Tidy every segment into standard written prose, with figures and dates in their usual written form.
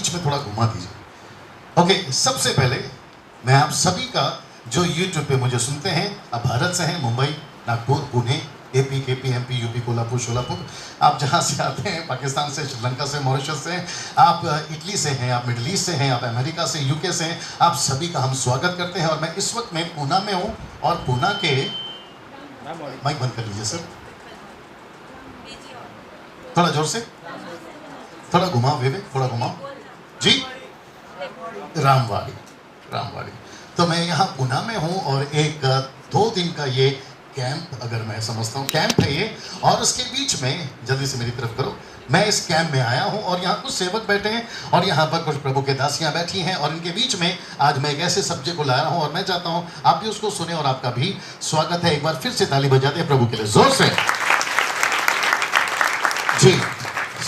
बीच में थोड़ा घुमा दीजिए। ओके, सबसे पहले मैं आप सभी का जो यूट्यूब पे मुझे सुनते हैं, आप भारत से हैं, Mumbai, Nagpur, Pune, AP, KP, MP, UP, Kolhapur, Sholapur, आप जहाँ से आते हैं, पाकिस्तान से, श्रीलंका से, मॉरिशस से, आप इटली से हैं, आप मिडिल ईस्ट से हैं, आप अमेरिका से, यूके से हैं, आप सभी का हम स्वागत करते हैं। और मैं इस वक्त मैं पूना में हूँ और पूना के माइक बंद कर लीजिए सर, थोड़ा जोर से, थोड़ा घुमाओ विवेक, थोड़ा घुमाओ जी, रामवाड़ी, रामवाड़ी। तो मैं यहाँ पूना में हूँ और एक 2 दिन का ये कैंप, अगर मैं समझता हूँ कैंप है ये, और उसके बीच में जल्दी से मेरी तरफ करो, मैं इस कैंप में आया हूँ और यहाँ कुछ सेवक बैठे हैं और यहाँ पर कुछ प्रभु के दासियाँ बैठी हैं और इनके बीच में आज मैं एक ऐसे सब्जेक्ट को लाया हूँ और मैं चाहता हूँ आप भी उसको सुने और आपका भी स्वागत है। एक बार फिर से ताली बजाते हैं प्रभु के लिए जोर से जी।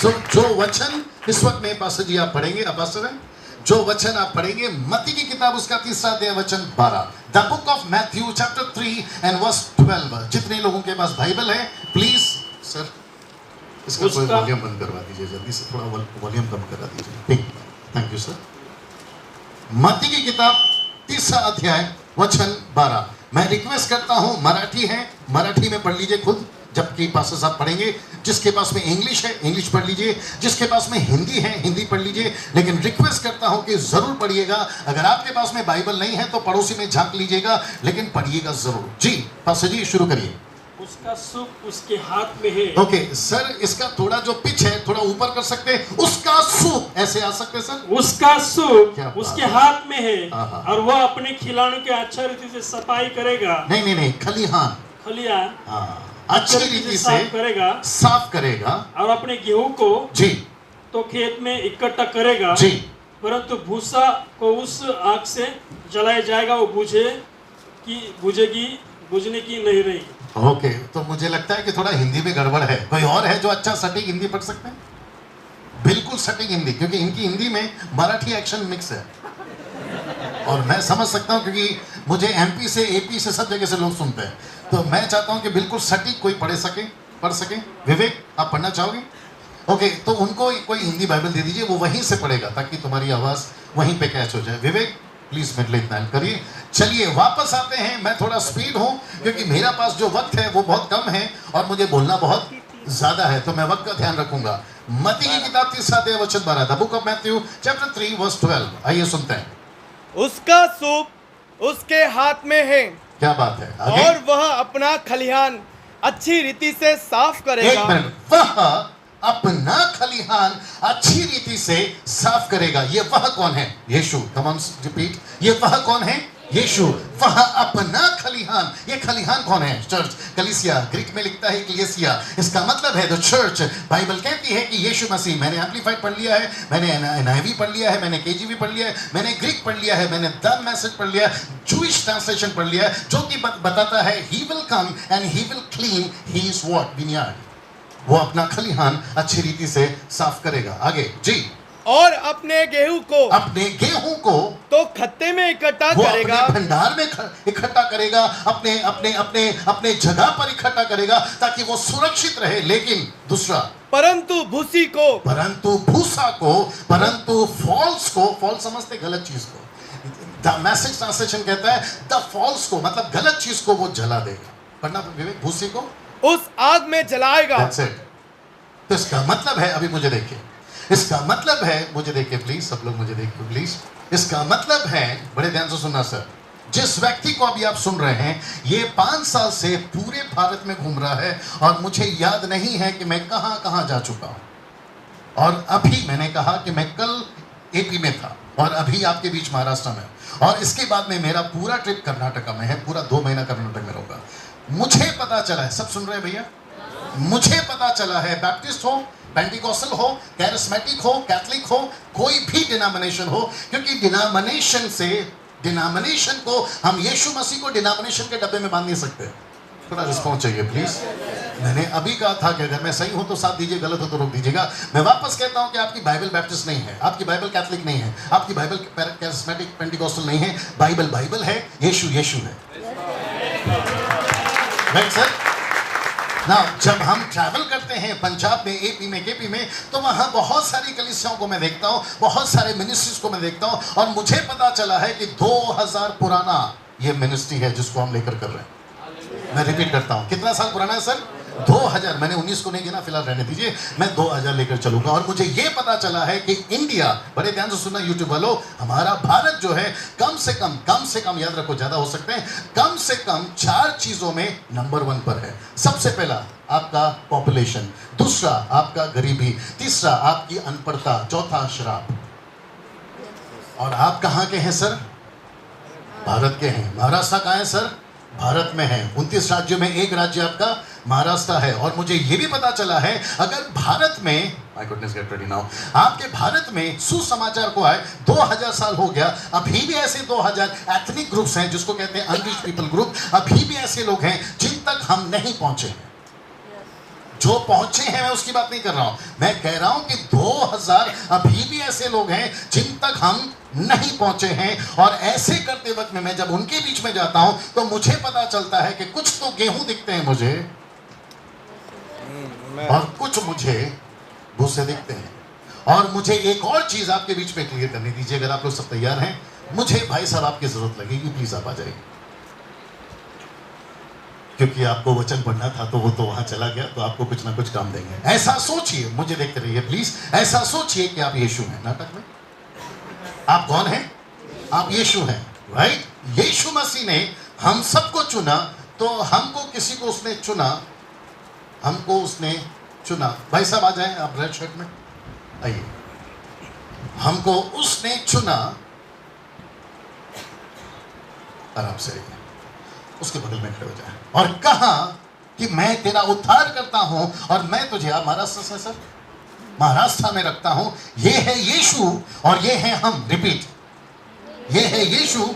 जो वचन इस वक्त में पास्टर जी आप पढ़ेंगे, आप पास्टर हैं, जो वचन आप पढ़ेंगे मत्ती की किताब उसका 3रा अध्याय वचन 12, the book of Matthew chapter 3 and verse 12। जितने लोगों के पास बाइबल है प्लीज सर इसका कोई वॉल्यूम बंद करवा दीजिए, जल्दी से थोड़ा वॉल्यूम कम करा दीजिए, थैंक यू सर। मत्ती की किताब 3रा अध्याय वचन 12। मैं रिक्वेस्ट करता हूं, मराठी है, मराठी में पढ़ लीजिए खुद, जबकि पास्टर साहब पढ़ेंगे। जिसके पास में इंग्लिश है इंग्लिश पढ़ लीजिए, जिसके पास में हिंदी है हिंदी पढ़ लीजिए, लेकिन रिक्वेस्ट करता हूं कि जरूर पढ़िएगा। अगर आपके पास में बाइबल नहीं है तो पड़ोसी में झांक लीजिएगा, लेकिन पढ़िएगा जरूर जी। पास्टर जी शुरू करिए। उसका सुख उसके हाथ में है। ओके सर, इसका थोड़ा जो पिच है थोड़ा ऊपर कर सकते हैं, उसका सुख ऐसे आ सकते सर, उसका सुख क्या उसके बात हाथ में है हाँ। और वह अपने खिलाड़ियों के अच्छा रीति से सफाई करेगा। नहीं खलिहान, खलिहान अच्छी रीति से साफ करेगा और अपने गेहूं को जी तो खेत में इकट्ठा करेगा जी, परंतु भूसा को उस आग से जलाया जाएगा, वो बुझने की नहीं रही। ओके तो मुझे लगता है कि थोड़ा हिंदी में गड़बड़ है। कोई और है जो अच्छा सटीक हिंदी पढ़ सकते हैं? बिल्कुल सटीक हिंदी, क्योंकि इनकी हिंदी में मराठी एक्शन मिक्स है और मैं समझ सकता हूँ क्योंकि मुझे एमपी से एपी से सब जगह से लोग सुनते हैं, तो मैं चाहता हूँ कि बिल्कुल सटीक कोई पढ़ सके। विवेक आप पढ़ना चाहोगे? ओके तो उनको कोई हिंदी बाइबल दे दीजिए, वो वहीं से पढ़ेगा ताकि तुम्हारी आवाज़ वहीं पे कैच हो जाए। विवेक प्लीज मेरे इतना करिए। चलिए वापस आते हैं, मैं थोड़ा स्पीड हूँ क्योंकि मेरा पास जो वक्त है वो बहुत कम है और मुझे बोलना बहुत ज्यादा है, तो मैं वक्त का ध्यान रखूंगा। मत्ती की किताब 3रा अध्याय वचन 12, the book of Matthew chapter 3 verse 12। आइए सुनते हैं। उसका सूप उसके हाथ में है, क्या बात है आगे? और वह अपना खलिहान अच्छी रीति से साफ करेगा। एक मिनट, वह अपना खलिहान अच्छी रीति से साफ करेगा। ये वह कौन है? यीशु। कम ऑन रिपीट, ये वह कौन है? यीशु। वह अपना खलिहान, ये खलिहान कौन है? चर्च, कलीसिया, ग्रीक में लिखता है इक्लेसिया, इसका मतलब है द चर्च। बाइबल कहती है कि यीशु मसीह, मैंने एम्पलीफाइड पढ़ लिया है, मैंने एनआईवी पढ़ लिया है, मैंने केजीवी पढ़ लिया है, मैंने ग्रीक पढ़ लिया है, मैंने द मैसेज पढ़ लिया है, जूइश ट्रांसलेशन पढ़ लिया है, जो कि बताता है he will come and he will clean his what? Vineyard. वो अपना खलिहान अच्छी रीति से साफ करेगा। आगे जी। और अपने गेहूं को तो खत्ते में इकट्ठा करेगा, अपने भंडार में इकट्ठा करेगा, अपने जगह पर इकट्ठा करेगा ताकि वो सुरक्षित रहे। लेकिन दूसरा, परंतु भूसा को, परंतु फॉल्स समझते गलत चीज को। द मैसेज ट्रांसलेशन कहता है द फॉल्स को, मतलब गलत चीज को वो जला देगा। पढ़ना विवेक, भूसी को उस आग में जलाएगा। तो इसका मतलब है, अभी मुझे देखिए, इसका मतलब है, मुझे देखिए प्लीज, सब लोग मुझे देखिए प्लीज। इसका मतलब है, बड़े ध्यान से सुनना सर, जिस व्यक्ति को अभी आप सुन रहे हैं ये 5 साल से पूरे भारत में घूम रहा है और मुझे याद नहीं है कि मैं कहां कहां जा चुका हूं। और अभी मैंने कहा कि मैं कल एपी में था और अभी आपके बीच महाराष्ट्र में, और इसके बाद में मेरा पूरा ट्रिप कर्नाटका में है, पूरा 2 महीना कर्नाटक में रहूंगा। मुझे पता चला है, सब सुन रहे हैं भैया, मुझे पता चला है, बैप्टिस्ट हो, पेंटिकॉस्टल हो, कैरिस्मेटिक हो, कैथलिक हो, कोई भी डिनोमिनेशन हो, क्योंकि डिनोमिनेशन को हम यीशु मसीह को डिनोमिनेशन के डब्बे में बांध नहीं सकते। थोड़ा रिस्पॉन्स चाहिए प्लीज। मैंने अभी कहा था कि अगर मैं सही हूं तो साथ दीजिए, गलत हो तो रोक दीजिएगा। मैं वापस कहता हूं कि आपकी बाइबल बैप्टिस्ट नहीं है, आपकी बाइबल कैथलिक नहीं है, आपकी बाइबल कैरिस्मेटिक पेंटिकॉस्टल नहीं है, बाइबल है, यीशु है। Right sir? ना जब हम ट्रैवल करते हैं पंजाब में, एपी में, केपी में, तो वहाँ बहुत सारी कलीसियाओं को मैं देखता हूँ, बहुत सारे मिनिस्ट्रीज को मैं देखता हूँ, और मुझे पता चला है कि 2000 पुराना ये मिनिस्ट्री है जिसको हम लेकर कर रहे हैं। मैं रिपीट करता हूँ, कितना साल पुराना है सर? 2000। मैंने 19 को नहीं गिना, फिलहाल रहने दीजिए, मैं 2000 लेकर चलूंगा। और मुझे ये पता चला है कि इंडिया, बड़े ध्यान से सुनना यूट्यूब वालों, हमारा भारत जो है कम से कम याद रखो, ज्यादा हो सकते हैं, कम से कम 4 चीजों में नंबर 1 पर है। सबसे पहला आपका पॉपुलेशन, दूसरा आपका गरीबी, तीसरा आपकी अनपढ़ता, चौथा शराब। और आप कहाँ के हैं सर? भारत के हैं। महाराष्ट्र कहाँ है सर? भारत में है। 29 राज्यों में एक राज्य आपका महाराष्ट्र है। और मुझे यह भी पता चला है, अगर भारत में, my goodness get ready now, आपके भारत में सुसमाचार को आए 2000 साल हो गया, अभी भी ऐसे 2000 एथनिक ग्रुप्स हैं जिसको कहते हैं अनरिच पीपल ग्रुप, अभी भी ऐसे लोग हैं जिन तक हम नहीं पहुंचे हैं। जो पहुंचे हैं मैं उसकी बात नहीं कर रहा हूं, मैं कह रहा हूं कि 2000 अभी भी ऐसे लोग हैं जिन तक हम नहीं पहुंचे हैं। और ऐसे करते वक्त में मैं जब उनके बीच में जाता हूं तो मुझे पता चलता है कि कुछ तो गेहूं दिखते हैं मुझे और कुछ मुझे भूसे दिखते हैं। और मुझे एक और चीज आपके बीच में क्लियर करनी दीजिए, अगर आप लोग सब तैयार हैं, मुझे भाई साहब आपकी जरूरत लगेगी, प्लीज आप आ जाइए, क्योंकि आपको वचन पढ़ना था तो वो तो वहां चला गया, तो आपको कुछ ना कुछ काम देंगे। ऐसा सोचिए, मुझे देखते रहिए प्लीज, ऐसा सोचिए कि आप यीशु हैं। नाटक में आप कौन हैं? आप यीशु हैं, राइट? यीशु मसीह ने हम सबको चुना, तो हमको किसी को उसने चुना, हमको उसने चुना। भाई साहब आ जाएं, आप रेड शर्ट में आइए। हमको उसने चुना, आराम से आइए, उसके बगल में खड़े हो जाए, और कहा कि मैं तेरा उद्धार करता हूं और मैं तुझे, आप महाराष्ट्र से सर, महाराष्ट्र में रखता हूं। ये है यीशु और ये है हम। रिपीट, ये है यीशु,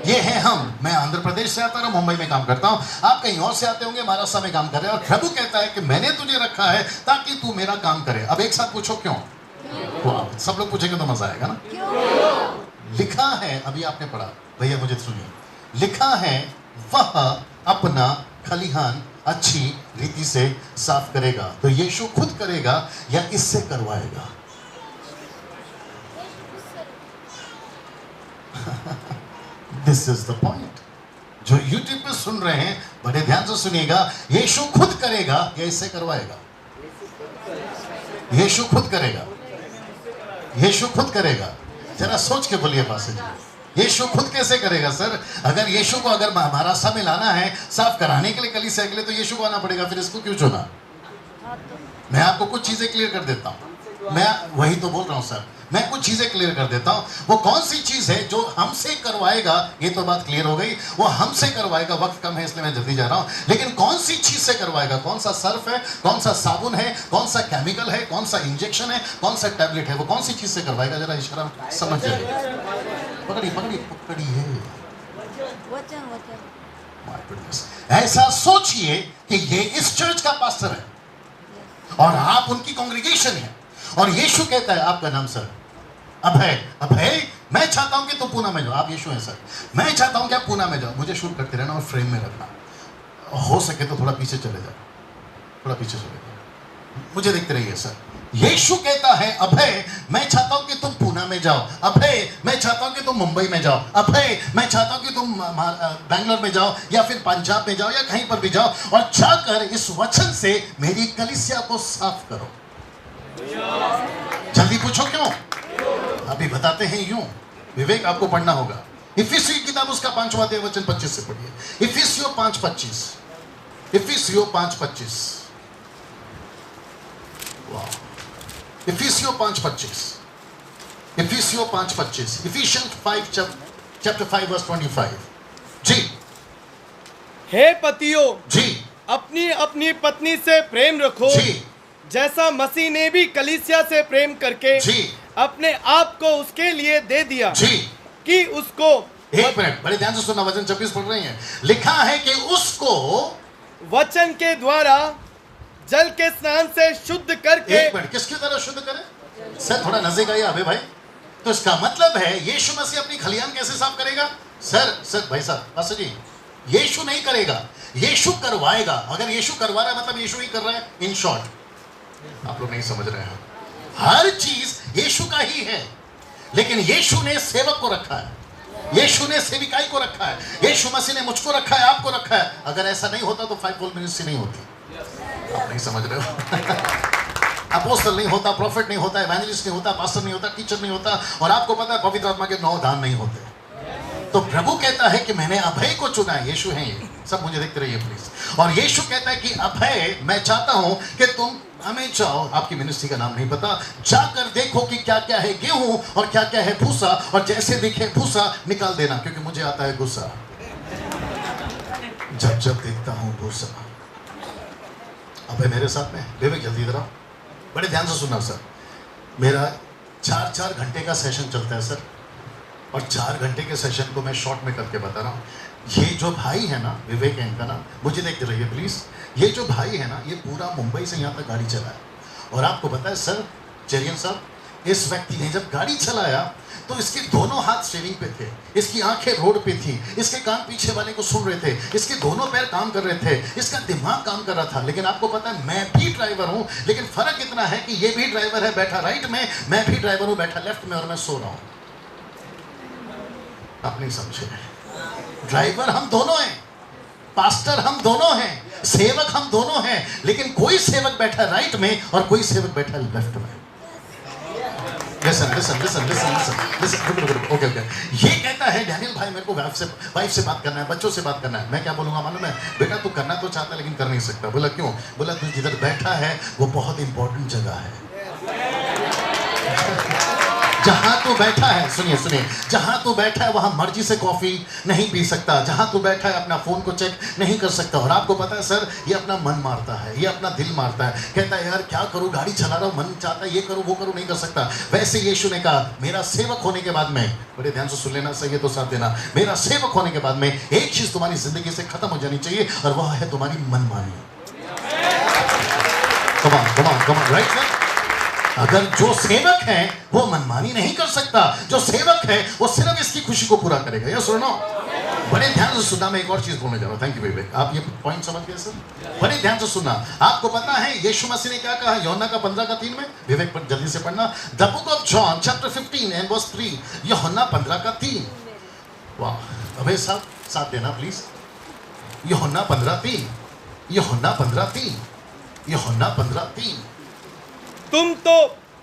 ये है हम। मैं आंध्र प्रदेश से आता हूं, मुंबई में काम करता हूं, आप कहीं और से आते होंगे, महाराष्ट्र में काम कर रहे हैं, और प्रभु कहता है कि मैंने तुझे रखा है ताकि तू मेरा काम करे। अब एक साथ पूछो क्यों? सब लोग पूछेंगे तो मजा आएगा ना। लिखा है, अभी आपने पढ़ा, भैया मुझे सुनिए, लिखा है वह अपना खलिहान अच्छी रीति से साफ करेगा। तो यीशु खुद करेगा या इससे करवाएगा? This is the point. जो यूट्यूब पे सुन रहे हैं, बड़े ध्यान से सुनिएगा, यीशु खुद करेगा या इससे करवाएगा? यीशु खुद करेगा, यीशु खुद करेगा। जरा सोच के बोलिए पास, यीशु खुद कैसे करेगा सर? अगर यीशु को अगर महाराष्ट्र में लाना है साफ कराने के लिए, कलीसिया के लिए, तो यीशु को आना पड़ेगा, फिर इसको क्यों चुना? मैं आपको कुछ चीजें क्लियर कर देता हूं, मैं वही तो बोल रहा हूं सर, मैं कुछ चीजें क्लियर कर देता हूं। वो कौन सी चीज है जो हमसे करवाएगा? ये तो बात क्लियर हो गई, वो हमसे करवाएगा। वक्त कम है इसलिए मैं जल्दी जा रहा हूं, लेकिन कौन सी चीज से करवाएगा? कौन सा सर्फ है, कौन सा साबुन है, कौन सा केमिकल है, कौन सा इंजेक्शन है, कौन सा टैबलेट है, वो कौन सी चीज से करवाएगा? जरा इशारा समझ जाइए, पकड़ी पकड़ी पकड़ी है। ऐसा सोचिए कि ये इस चर्च का पास्टर है और आप उनकी कांग्रीगेशन है, और यीशु कहता है आपका नाम सर अभय, अभय मैं चाहता हूं कि तुम पूना में जाओ। आप यीशु हैं सर, मैं चाहता हूं कि आप पूना में जाओ, मुझे शूट करते रहना और फ्रेम में रखना, हो सके तो थोड़ा पीछे चले जाओ, थोड़ा पीछे चले जाओ, मुझे देखते रहिए सर। यीशु कहता है अभय मैं चाहता हूं कि तुम पूना में जाओ, अभय मैं चाहता हूं कि तुम मुंबई में जाओ, अभय मैं चाहता हूं कि तुम बैंगलोर में जाओ या फिर पंजाब में जाओ या कहीं पर भी जाओ, और जाकर इस वचन से मेरी कलीसिया को साफ करो। जल्दी पूछो क्यों? अभी बताते हैं यूं, विवेक आपको पढ़ना होगा। इफिसियों की किताब उसका 5वां अध्याय वचन 25 से पढ़िए। इफिसियों 5:25, इफिसियों 5:25, वाह, इफिसियों 5:25, इफिसियों 5:25, इफिशियंस 5 चैप्टर 5 वर्स 25। जी, हे पतियों जी अपनी अपनी पत्नी से प्रेम रखो, जी जैसा मसीह ने भी कलीसिया से प्रेम करके जी अपने आप को उसके लिए दे दिया, जी कि उसको, एक मिनट बड़े ध्यान से सुनना, वचन 26 पढ़ रहे हैं, लिखा है कि उसको वचन के द्वारा जल के स्नान से शुद्ध करके। एक मिनट, किसकी तरह शुद्ध करें सर? थोड़ा नजदीक आइए अबे भाई। तो इसका मतलब है यीशु मसीह अपनी खलियान कैसे साफ करेगा? सर भाई साहब पास्टर जी, यीशु नहीं करेगा, यीशु करवाएगा। अगर यीशु करवा रहा है मतलब यीशु ही कर रहा है। इन शॉर्ट, आप लोग नहीं समझ रहे हैं, हर चीज यीशु का ही है, लेकिन यीशु ने सेवक को रखा है, यीशु ने सेविकाई को रखा है, यीशु मसीह ने मुझको रखा है, आपको रखा है। अगर ऐसा नहीं होता तो फाइवफोल्ड मिनिस्ट्री नहीं होती। आप नहीं समझ रहे हो। अपोस्टल नहीं होता, प्रॉफिट नहीं होता, इवेंजलिस्ट नहीं होता, पास्टर नहीं होता, टीचर नहीं होता, और आपको पता है पवित्र आत्मा के 9 दान नहीं होते। तो प्रभु कहता है कि मैंने अभय को चुना है। यीशु है ये सब, मुझे देखते रहिए प्लीज। और यीशु कहता है कि अभय, मैं चाहता हूं कि तुम हमें जाओ, आपकी मिनिस्ट्री का नाम नहीं पता, जाकर देखो कि क्या क्या है गेहूं और क्या क्या है भूसा, और जैसे दिखे भूसा निकाल देना, क्योंकि मुझे आता है गुस्सा जब जब देखता हूं भूसा। अभय मेरे साथ में, विवेक जल्दी इधर आओ, बड़े ध्यान से सुनना सर। मेरा 4-4 घंटे का सेशन चलता है सर, और 4 घंटे के सेशन को मैं शॉर्ट में करके बता रहा हूँ। ये जो भाई है ना, विवेक है इनका नाम, मुझे देखते रहिए प्लीज। ये जो भाई है ना, ये पूरा मुंबई से यहाँ तक गाड़ी चलाया, और आपको पता है सर, चेरियन साहब, इस व्यक्ति ने जब गाड़ी चलाया तो इसके दोनों हाथ स्टीयरिंग पे थे, इसकी आंखें रोड पे थी, इसके कान पीछे वाले को सुन रहे थे, इसके दोनों पैर काम कर रहे थे, इसका दिमाग काम कर रहा था। लेकिन आपको पता है मैं भी ड्राइवर हूं, लेकिन फर्क इतना है कि ये भी ड्राइवर है बैठा राइट में, मैं भी ड्राइवर हूं बैठा लेफ्ट में, और मैं सो रहा हूं। आप नहीं समझे, ड्राइवर हम दोनों हैं, पास्टर हम दोनों हैं, सेवक हम दोनों हैं, लेकिन कोई सेवक बैठा राइट में और कोई सेवक बैठा लेफ्ट में। ओके। ये कहता है डैनियल भाई, मेरे को वाइफ से बात करना है, बच्चों से बात करना है। मैं क्या बोलूंगा मालूम है, बेटा तू करना तो चाहता है लेकिन कर नहीं सकता। बोला क्यों? बोला तू जिधर बैठा है वो बहुत इंपॉर्टेंट जगह है। जहां तू बैठा है, सुनिए, जहां तू बैठा है वहां मर्जी से कॉफी नहीं पी सकता, जहां तू बैठा है अपना फोन को चेक नहीं कर सकता। और आपको पता है सर, ये अपना मन मारता है, ये अपना दिल मारता है, कहता है यार क्या करूं, गाड़ी चला रहा हूं, मन चाहता है ये करूं वो करूं, नहीं कर सकता। वैसे यीशु ने कहा, मेरा सेवक होने के बाद में, बड़े ध्यान से सुन लेना, सही है तो साथ देना, मेरा सेवक होने के बाद में एक चीज तुम्हारी जिंदगी से खत्म हो जानी चाहिए, और वह है तुम्हारी मनमानी। Come on, right sir? अगर जो सेवक है वो मनमानी नहीं कर सकता, जो सेवक है वो सिर्फ इसकी खुशी को पूरा करेगा। ये सुनो, बड़े ध्यान से सुनना, मैं एक और चीज बोलने जा रहा हूं। थैंक यू विवेक, आप ये पॉइंट समझ गए सर? बड़े ध्यान से सुनना। आपको पता है यीशु मसीह ने क्या कहा यूहन्ना का 15:3 में? विवेक पर जल्दी से पढ़ना, the book of John chapter 15 and verse 3, यूहन्ना 15:3। वाह, अबे साहब साथ देना प्लीज। यूहन्ना 15:3, यूहन्ना 15:3, यूहन्ना 15:3। तुम तो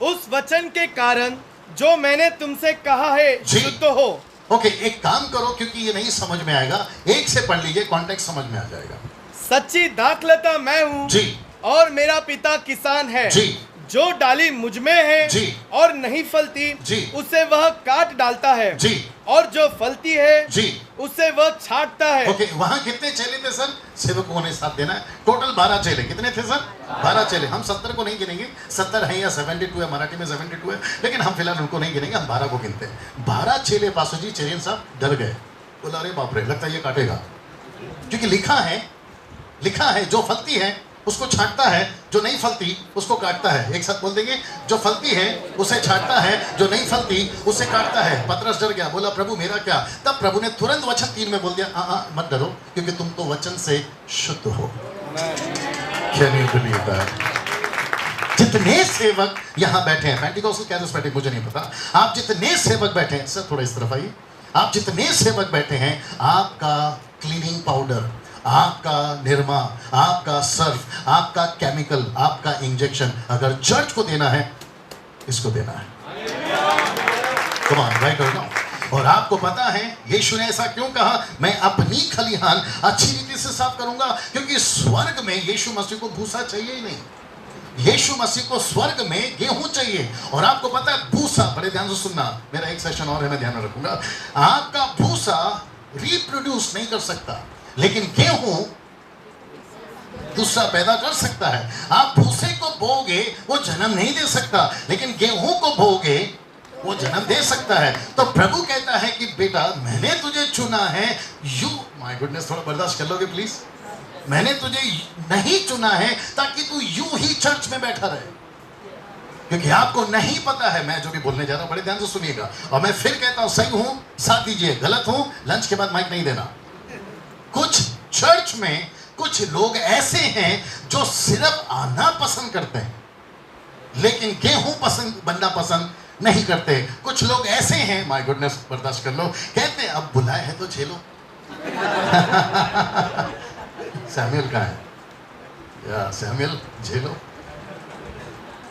उस वचन के कारण जो मैंने तुमसे कहा है शुद्ध हो। ओके, एक काम करो, क्योंकि ये नहीं समझ में आएगा, एक से पढ़ लीजिए, कॉन्टेक्स्ट समझ में आ जाएगा। सच्ची दाखलता मैं हूँ जी, और मेरा पिता किसान है जी। जो डाली मुझ में है जी, और नहीं फलती जी, उसे वह काट डालता है जी, और जो फलती है जी, उसे वह छांटता है। ओके, वहां कितने चेले थे सर? सेवकों ने साथ देना है, टोटल 12 चेले। कितने थे सर? 12 चेले। हम 70 को नहीं गिनेंगे, 70 है या 72 है, मराठी में 72 है, लेकिन हम फिलहाल उनको नहीं गिनेंगे, हम 12 को गिनते हैं। 12 चेले पासो जी, चेरियन साहब डर गए, बोला अरे बाप रे, लगता है ये काटेगा, क्योंकि लिखा है जो फलती है उसको छांटता है, जो नहीं फलती उसको काटता है। एक साथ बोल देंगे, जो फलती है उसे छांटता है, जो नहीं फलती उसे काटता है। पतरस डर गया, बोला प्रभु मेरा क्या? तब प्रभु ने तुरंत वचन 3 में बोल दिया, मत डरो, क्योंकि तुम तो वचन से शुद्ध हो। Can you believe that? जितने सेवक यहाँ बैठे हैं, पेंटिकॉस्टल कैरिस्मेटिक मुझे नहीं पता, आप जितने सेवक बैठे हैं, सर थोड़ा इस तरफ आइए, आप जितने सेवक बैठे हैं, आपका क्लीनिंग पाउडर, आपका निरमा, आपका सर्फ, आपका केमिकल, आपका इंजेक्शन अगर चर्च को देना है, इसको देना है। कम ऑन, राइट और नाउ। और आपको पता है यीशु ने ऐसा क्यों कहा, मैं अपनी खलिहान अच्छी रीति से साफ करूंगा? क्योंकि स्वर्ग में यीशु मसीह को भूसा चाहिए ही नहीं। यीशु मसीह को स्वर्ग में गेहूं चाहिए। और आपको पता है भूसा, बड़े ध्यान से सुनना, मेरा एक सेशन और है, मैं ध्यान में रखूंगा। आपका भूसा रिप्रोड्यूस नहीं कर सकता, लेकिन गेहूं दूसरा पैदा कर सकता है। आप भूसे को बोगे वो जन्म नहीं दे सकता, लेकिन गेहूं को बोगे वो जन्म दे सकता है। तो प्रभु कहता है कि बेटा मैंने तुझे चुना है, यू, माय गुडनेस, थोड़ा बर्दाश्त कर लोगे प्लीज? मैंने तुझे नहीं चुना है ताकि तू यूं ही चर्च में बैठा रहे, क्योंकि आपको नहीं पता है मैं जो भी बोलने जा रहा हूं, बड़े ध्यान से सुनिएगा। और मैं फिर कहता हूं, सही हूं साथ दीजिए, गलत हूं लंच के बाद माइक नहीं देना। कुछ चर्च चर्च में कुछ लोग ऐसे हैं जो सिर्फ आना पसंद करते हैं, लेकिन गेहूं पसंद बनना पसंद नहीं करते। कुछ लोग ऐसे हैं, माय गुडनेस बर्दाश्त कर लो, कहते हैं अब बुलाए हैं तो झेलो। सैमुअल कहाँ है? या सैमुअल झेलो।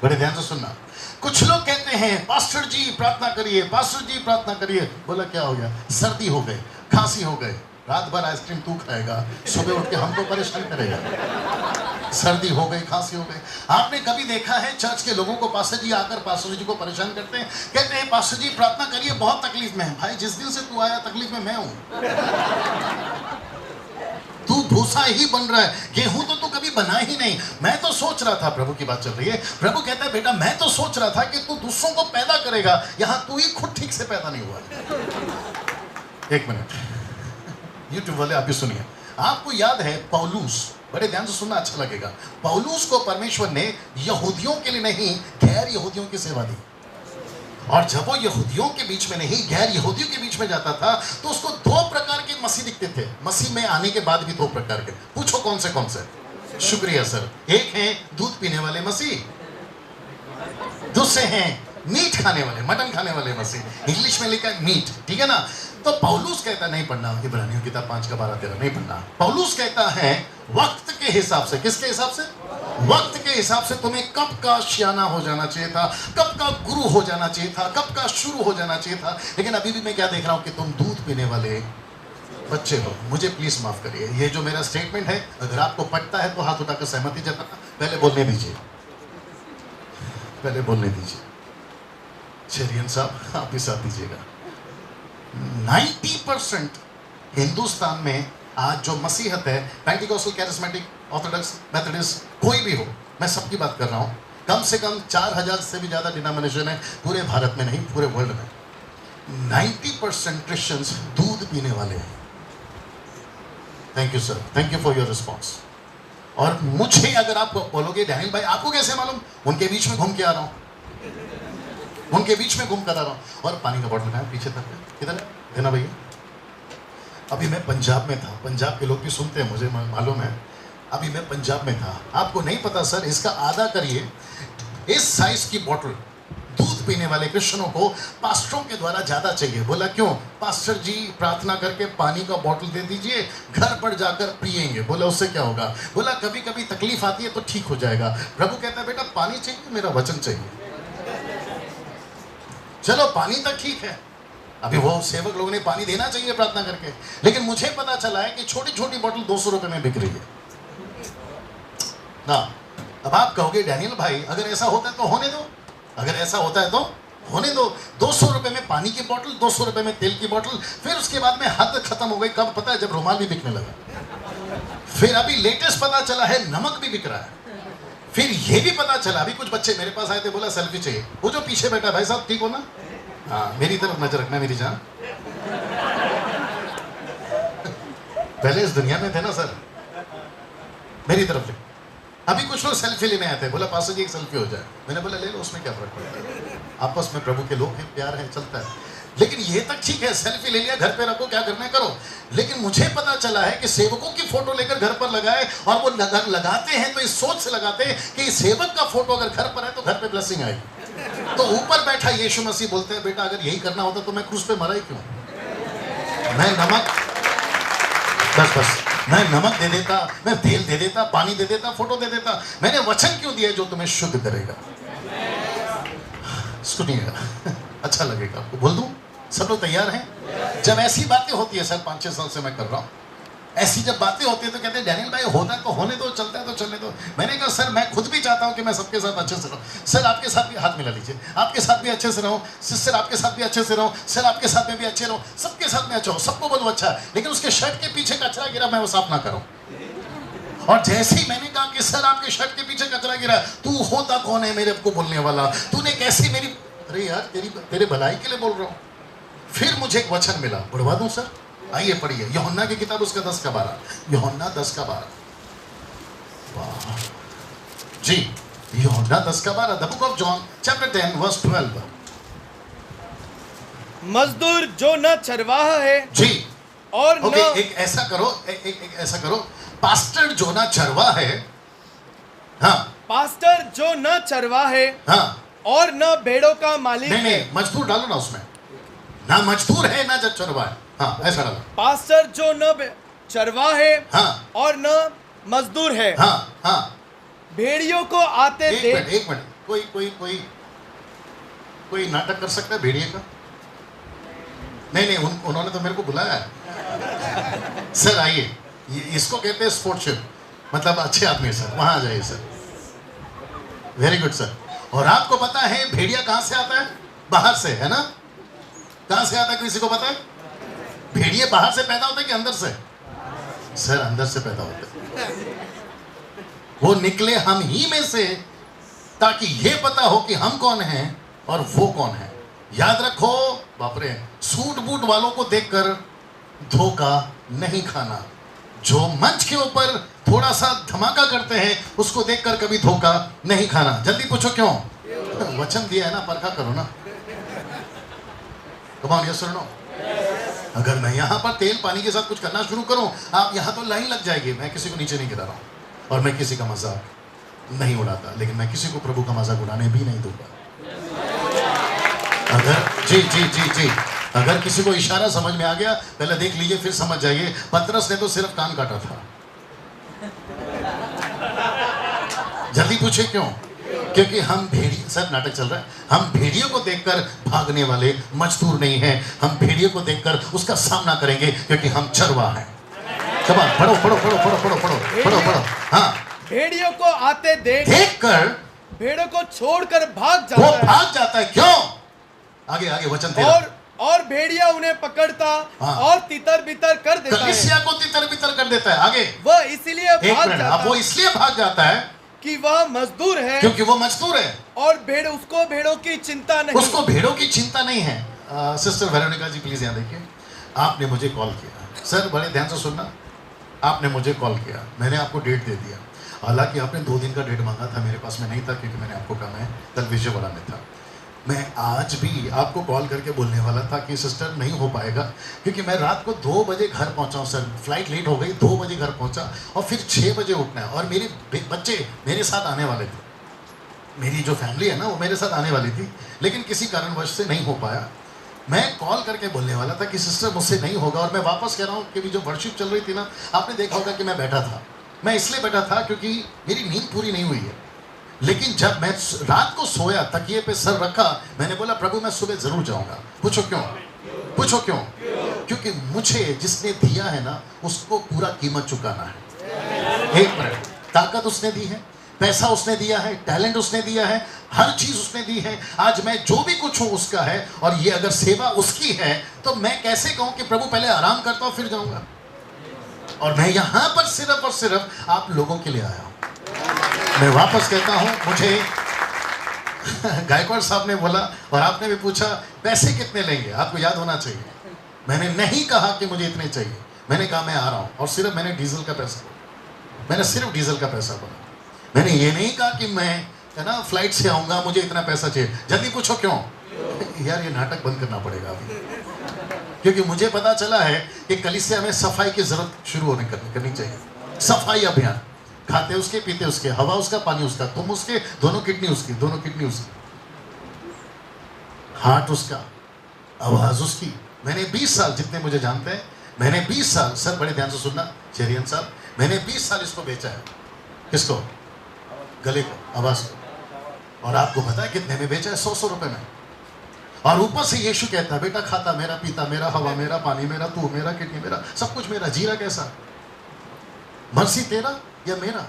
बड़े ध्यान से सुनना। कुछ लोग कहते हैं पास्टर जी प्रार्थना करिए, पास्टर जी प्रार्थना करिए। बोला क्या हो गया? सर्दी हो गई, खांसी हो गई, रात भर आइसक्रीम तू खाएगा, सुबह उठ के हमको परेशान करेगा। सर्दी हो गई, खांसी हो गई। आपने कभी देखा है चर्च के लोगों को पास्टर जी आकर पास्टर जी को परेशान करते हैं, कहते हैं पास्टर जी प्रार्थना करिए, बहुत तकलीफ में है। भाई जिस दिन से तू आया तकलीफ में मैं हूं। तू भूसा ही बन रहा है, गेहूं तो तू कभी बना ही नहीं। मैं तो सोच रहा था, प्रभु की बात चल रही है, प्रभु कहता है बेटा मैं तो सोच रहा था कि तू दूसरों को पैदा करेगा, यहां तू ही खुद ठीक से पैदा नहीं हुआ। एक मिनट, यूट्यूब वाले आप भी सुनिए। आपको याद है पौलुस, बड़े ध्यान से सुनना अच्छा लगेगा, पौलुस को परमेश्वर ने यहूदियों के लिए नहीं गैर यहूदियों की सेवा दी। और जब वो यहूदियों के बीच में नहीं गैर यहूदियों के बीच में जाता था तो उसको दो प्रकार के मसीह दिखते थे। मसीह में आने के बाद भी दो प्रकार के। पूछो कौन से कौन से? शुक्रिया सर। एक है दूध पीने वाले मसीह, दूसरे हैं मीट खाने वाले, मटन खाने वाले मसीह। इंग्लिश में लिखा है मीट, ठीक है ना। तो पौलुस कहता नहीं पढ़ना, इब्रानियों किताब 5:12-13 नहीं पढ़ना। पौलुस कहता है वक्त के हिसाब से, किसके हिसाब से? वक्त के हिसाब से तुम्हें कब का सियाना हो जाना चाहिए था, कब का गुरु हो जाना चाहिए था, कब का शुरू हो जाना चाहिए था। लेकिन अभी भी मैं क्या देख रहा हूं कि तुम दूध पीने वाले बच्चे हो। मुझे प्लीज माफ करिए, ये जो मेरा स्टेटमेंट है अगर आपको पटता है तो हाथ उठाकर सहमति जताना। पहले बोलने दीजिए, पहले बोलने दीजिए। शेरियन साहब आप भी साथ दीजिएगा। 90% हिंदुस्तान में आज जो मसीहत है, पेंटिकोस्टल, कैरिस्मेटिक, ऑर्थोडॉक्स, मेथोडिस्ट, कोई भी हो, मैं सबकी बात कर रहा हूं, कम से कम 4000 से भी ज्यादा डिनोमिनेशन है पूरे भारत में, नहीं पूरे वर्ल्ड में। 90% क्रिश्चियंस दूध पीने वाले हैं। Thank you sir, thank you for your response. और मुझे अगर आप बोलोगे डैनियल भाई आपको कैसे मालूम, उनके बीच में घूम के आ रहा हूं, उनके बीच में घूम कर आ रहा हूं। और पानी का बॉटल है पीछे तक, किधर है देना भैया। अभी मैं पंजाब में था, पंजाब के लोग भी सुनते हैं मुझे मालूम है। अभी मैं पंजाब में था, आपको नहीं पता सर, इसका आधा करिए। इस साइज की बोतल दूध पीने वाले क्रिश्चियनों को पास्टरों के द्वारा ज्यादा चाहिए। बोला क्यों? पास्टर जी प्रार्थना करके पानी का बोतल दे दीजिए, घर पर जाकर पिएंगे। बोला उससे क्या होगा? बोला कभी कभी तकलीफ आती है तो ठीक हो जाएगा। प्रभु कहता है बेटा पानी चाहिए, मेरा वचन चाहिए। चलो पानी तक ठीक है, अभी वो सेवक लोगों ने पानी देना चाहिए प्रार्थना करके, लेकिन मुझे पता चला है कि छोटी छोटी बोतल 200 रुपए में बिक रही है ना। अब आप कहोगे डैनियल भाई अगर ऐसा होता है तो होने दो, अगर ऐसा होता है तो होने दो। 200 रुपए में पानी की बोतल, 200 रुपए में तेल की बोतल, फिर उसके बाद में हद खत्म हो गई। कब पता है? जब रुमाल भी बिकने लगा। फिर अभी लेटेस्ट पता चला है नमक भी बिक रहा है। फिर ये भी पता चला, अभी कुछ बच्चे मेरे पास आए थे, बोला सेल्फी चाहिए। वो जो पीछे बैठा भाई साहब ठीक हो ना? हाँ मेरी तरफ नजर रखना मेरी जान। पहले इस दुनिया में थे ना सर, मेरी तरफ ले। अभी कुछ लोग सेल्फी लेने आए थे, बोला पास्टर जी एक सेल्फी हो जाए। मैंने बोला ले लो, उसमें क्या फर्क पड़ता है, आपस में प्रभु के लोग हैं, प्यार है, चलता है। लेकिन ये तक ठीक है, सेल्फी ले लिया, घर पे रखो, क्या करना है करो। लेकिन मुझे पता चला है कि सेवकों की फोटो लेकर घर पर लगाए, और वो लगाते हैं तो इस सोच से लगाते हैं कि सेवक का फोटो अगर घर पर है तो घर पे ब्लेसिंग आएगी। तो ऊपर बैठा यीशु मसीह बोलते हैं बेटा अगर यही करना होता तो मैं क्रूस पे मरा ही क्यों? मैं नमक, बस मैं नमक दे देता, मैं तेल दे देता, पानी दे देता, फोटो दे देता। मैंने वचन क्यों दिया जो तुम्हें शुद्ध करेगा? सुनिएगा, अच्छा लगेगा आपको। बोल दूं? सब लोग तैयार हैं? जब ऐसी बातें होती है सर, 5-6 साल से मैं कर रहा हूं, ऐसी जब बातें होती है तो कहते हैं डैनियल भाई होता है तो होने दो, चलता है तो चलने दो। मैंने कहा सर मैं खुद भी चाहता हूं कि मैं सबके साथ अच्छे से रहूं। सर आपके साथ भी हाथ मिला लीजिए, आपके साथ भी अच्छे से रहूं। सिस्टर आपके साथ भी अच्छे से रहूं, सर आपके साथ में भी अच्छे रहूं, सबके साथ में अच्छा हो, सबको बोलो अच्छा। लेकिन उसके शर्ट के पीछे कचरा गिरा मैं वो साफ ना करूं। और जैसे ही मैंने कहा कि सर आपके शर्ट के पीछे कचरा गिरा, तू होता कौन है मेरे को बोलने वाला? तूने कैसी मेरी, अरे यार तेरे भलाई के लिए बोल रहा हूं। फिर मुझे एक वचन मिला, बढ़वा दूं सर? आइए पढ़िए यूहन्ना की किताब उसका 10:12, यूहन्ना 10:12। वाह जी, यूहन्ना 10:12, the book of John chapter 10 verse 12। मजदूर जो न चरवाहा है जी और ओके, न एक ऐसा करो, एक ऐसा करो, पास्टर जो ना चरवा है, हाँ पास्टर जो न चरवा है हाँ, और न भेड़ों का मालिक नहीं है। नहीं, मजदूर डालो ना उसमें, ना मजदूर है ना जब चरवा है, हाँ ऐसा डालो। पास्टर जो न चरवा है हाँ और न मजदूर है, हाँ हाँ, भेड़ियों को आते देख। एक मिनट, कोई कोई कोई कोई नाटक कर सकता है भेड़िए का? नहीं नहीं, उन्होंने तो मेरे को बुलाया है। सर आइए, इसको कहते हैं स्पोर्ट्सशिप, मतलब अच्छे आदमी सर, वहां आ जाइए सर। Very good sir. और आपको पता है भेड़िया कहां से आता है? बाहर से, है ना? कहां से आता है, किसी को पता है? भेड़िए बाहर से पैदा होते हैं कि अंदर से? सर अंदर से पैदा होते हैं। वो निकले हम ही में से, ताकि ये पता हो कि हम कौन हैं और वो कौन है। याद रखो, बापरे, सूट बूट वालों को देखकर धोखा नहीं खाना। जो मंच के ऊपर थोड़ा सा धमाका करते हैं उसको देखकर कभी धोखा नहीं खाना। जल्दी पूछो क्यों? वचन दिया है ना, परखा करो ना। कम ऑन, यस और नो? अगर मैं यहाँ पर तेल पानी के साथ कुछ करना शुरू करूं, आप यहाँ तो लाइन लग जाएगी। मैं किसी को नीचे नहीं गिरा रहा हूं और मैं किसी का मजाक नहीं उड़ाता, लेकिन मैं किसी को प्रभु का मजाक उड़ाने भी नहीं दूंगा। अगर जी जी जी जी अगर किसी को इशारा समझ में आ गया, पहले देख लीजिए फिर समझ जाइए। पतरस ने तो सिर्फ कान काटा था। जल्दी पूछे क्यों? क्योंकि हम भेड़िए, सर नाटक चल रहा है, हम भेड़ियों को देखकर भागने वाले मजदूर नहीं हैं। हम भेड़ियों को देखकर उसका सामना करेंगे, क्योंकि हम चरवा हैं। चलो पढ़ो पढ़ो पढ़ो पढ़ो पढ़ो पढ़ो पढ़ो पढ़ो। हाँ, भेड़ियों को आते देख कर भेड़ों को छोड़कर भाग वो जाता है, भाग जाता है। क्यों? आगे आगे वचन तेरा। और भेड़िया उन्हें पकड़ता हाँ। और तितर बितर कर देता है। कलीसिया को तितर बितर कर देता है। आगे वह इसीलिए एक भाग मिनट, जाता अब वो इसलिए भाग जाता है कि वह मजदूर है, क्योंकि वो मजदूर है और भेड़ उसको भेड़ों की चिंता नहीं। उसको भेड़ों की चिंता नहीं है। सिस्टर वेरोनिका जी प्लीज यहाँ देखिए, आपने मुझे कॉल किया। सर बड़े ध्यान से सुनना, आपने मुझे कॉल किया, मैंने आपको डेट दे दिया। हालांकि आपने 2 दिन का डेट मांगा था, मेरे पास में नहीं था, क्योंकि मैंने आपको कहा मैं कल विजयवाड़ा में था। मैं आज भी आपको कॉल करके बोलने वाला था कि सिस्टर नहीं हो पाएगा, क्योंकि मैं रात को 2 बजे घर पहुंचा हूँ। सर फ्लाइट लेट हो गई, 2 बजे घर पहुंचा और फिर 6 बजे उठना है। और मेरे बच्चे मेरे साथ आने वाले थे, मेरी जो फैमिली है ना वो मेरे साथ आने वाली थी, लेकिन किसी कारणवश से नहीं हो पाया। मैं कॉल करके बोलने वाला था कि सिस्टर मुझसे नहीं होगा। और मैं वापस कह रहा हूँ कि जो वर्शिप चल रही थी ना, आपने देखा होगा कि मैं बैठा था। मैं इसलिए बैठा था क्योंकि मेरी नींद पूरी नहीं हुई है। लेकिन जब मैं रात को सोया, तकिए पे सर रखा, मैंने बोला प्रभु मैं सुबह जरूर जाऊंगा। पूछो क्यों? पूछो क्यों? क्योंकि मुझे जिसने दिया है ना उसको पूरा कीमत चुकाना है। एक मिनट, ताकत उसने दी है, पैसा उसने दिया है, टैलेंट उसने दिया है, हर चीज उसने दी है। आज मैं जो भी कुछ हूं उसका है, और ये अगर सेवा उसकी है तो मैं कैसे कहूं कि प्रभु पहले आराम करता हूं फिर जाऊंगा। और मैं यहां पर सिर्फ और सिर्फ आप लोगों के लिए आया हूं। मैं वापस कहता हूं, मुझे गायकवाड़ साहब ने बोला और आपने भी पूछा पैसे कितने लेंगे, आपको याद होना चाहिए। मैंने नहीं कहा कि मुझे इतने चाहिए, मैंने कहा मैं आ रहा हूं, और सिर्फ मैंने डीजल का पैसा बोला। मैंने सिर्फ डीजल का पैसा बोला। मैंने ये नहीं कहा कि मैं है ना फ्लाइट से आऊंगा मुझे इतना पैसा चाहिए। जल्दी पूछो क्यों? यार ये नाटक बंद करना पड़ेगा अभी, क्योंकि मुझे पता चला है कि कलीसिया में सफाई की जरूरत शुरू करनी चाहिए। सफाई अभियान, खाते उसके, पीते उसके, हवा उसका, पानी उसका, तुम उसके, दोनों किडनी उसकी, दोनों किडनी उसकी, हार्ट उसका, आवाज उसकी। मैंने 20 साल, जितने मुझे जानते हैं, मैंने 20 साल, सर बड़े ध्यान से सुनना चेरियन साहब, मैंने 20 साल इसको बेचा है। किसको? गले को, आवाज को। और आपको पता है कितने में बेचा है? 100 रुपए में। और ऊपर से यीशु कहता है बेटा खाता मेरा, पीता मेरा, हवा मेरा, पानी मेरा, तू मेरा, किडनी मेरा, सब कुछ मेरा। जीरा कैसा? मर्सी तेरा या मेरा?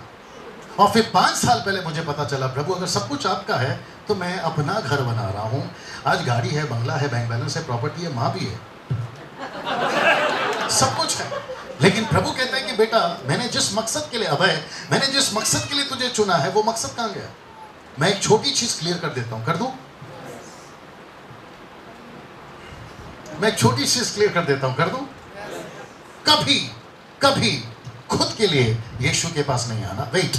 और फिर 5 साल पहले मुझे पता चला प्रभु अगर सब कुछ आपका है तो मैं अपना घर बना रहा हूं। आज गाड़ी है, बंगला है, बैंक बैलेंस है, प्रॉपर्टी है, माँ भी है, सब कुछ है। लेकिन प्रभु कहता है कि बेटा मैंने जिस मकसद के लिए, अभय मैंने जिस मकसद के लिए तुझे चुना है वो मकसद कहां गया? मैं एक छोटी चीज क्लियर कर देता हूं, कर दूं? मैं एक छोटी चीज क्लियर कर देता हूं, कर दूं? कभी कभी खुद के लिए यीशु के पास नहीं आना। वेट,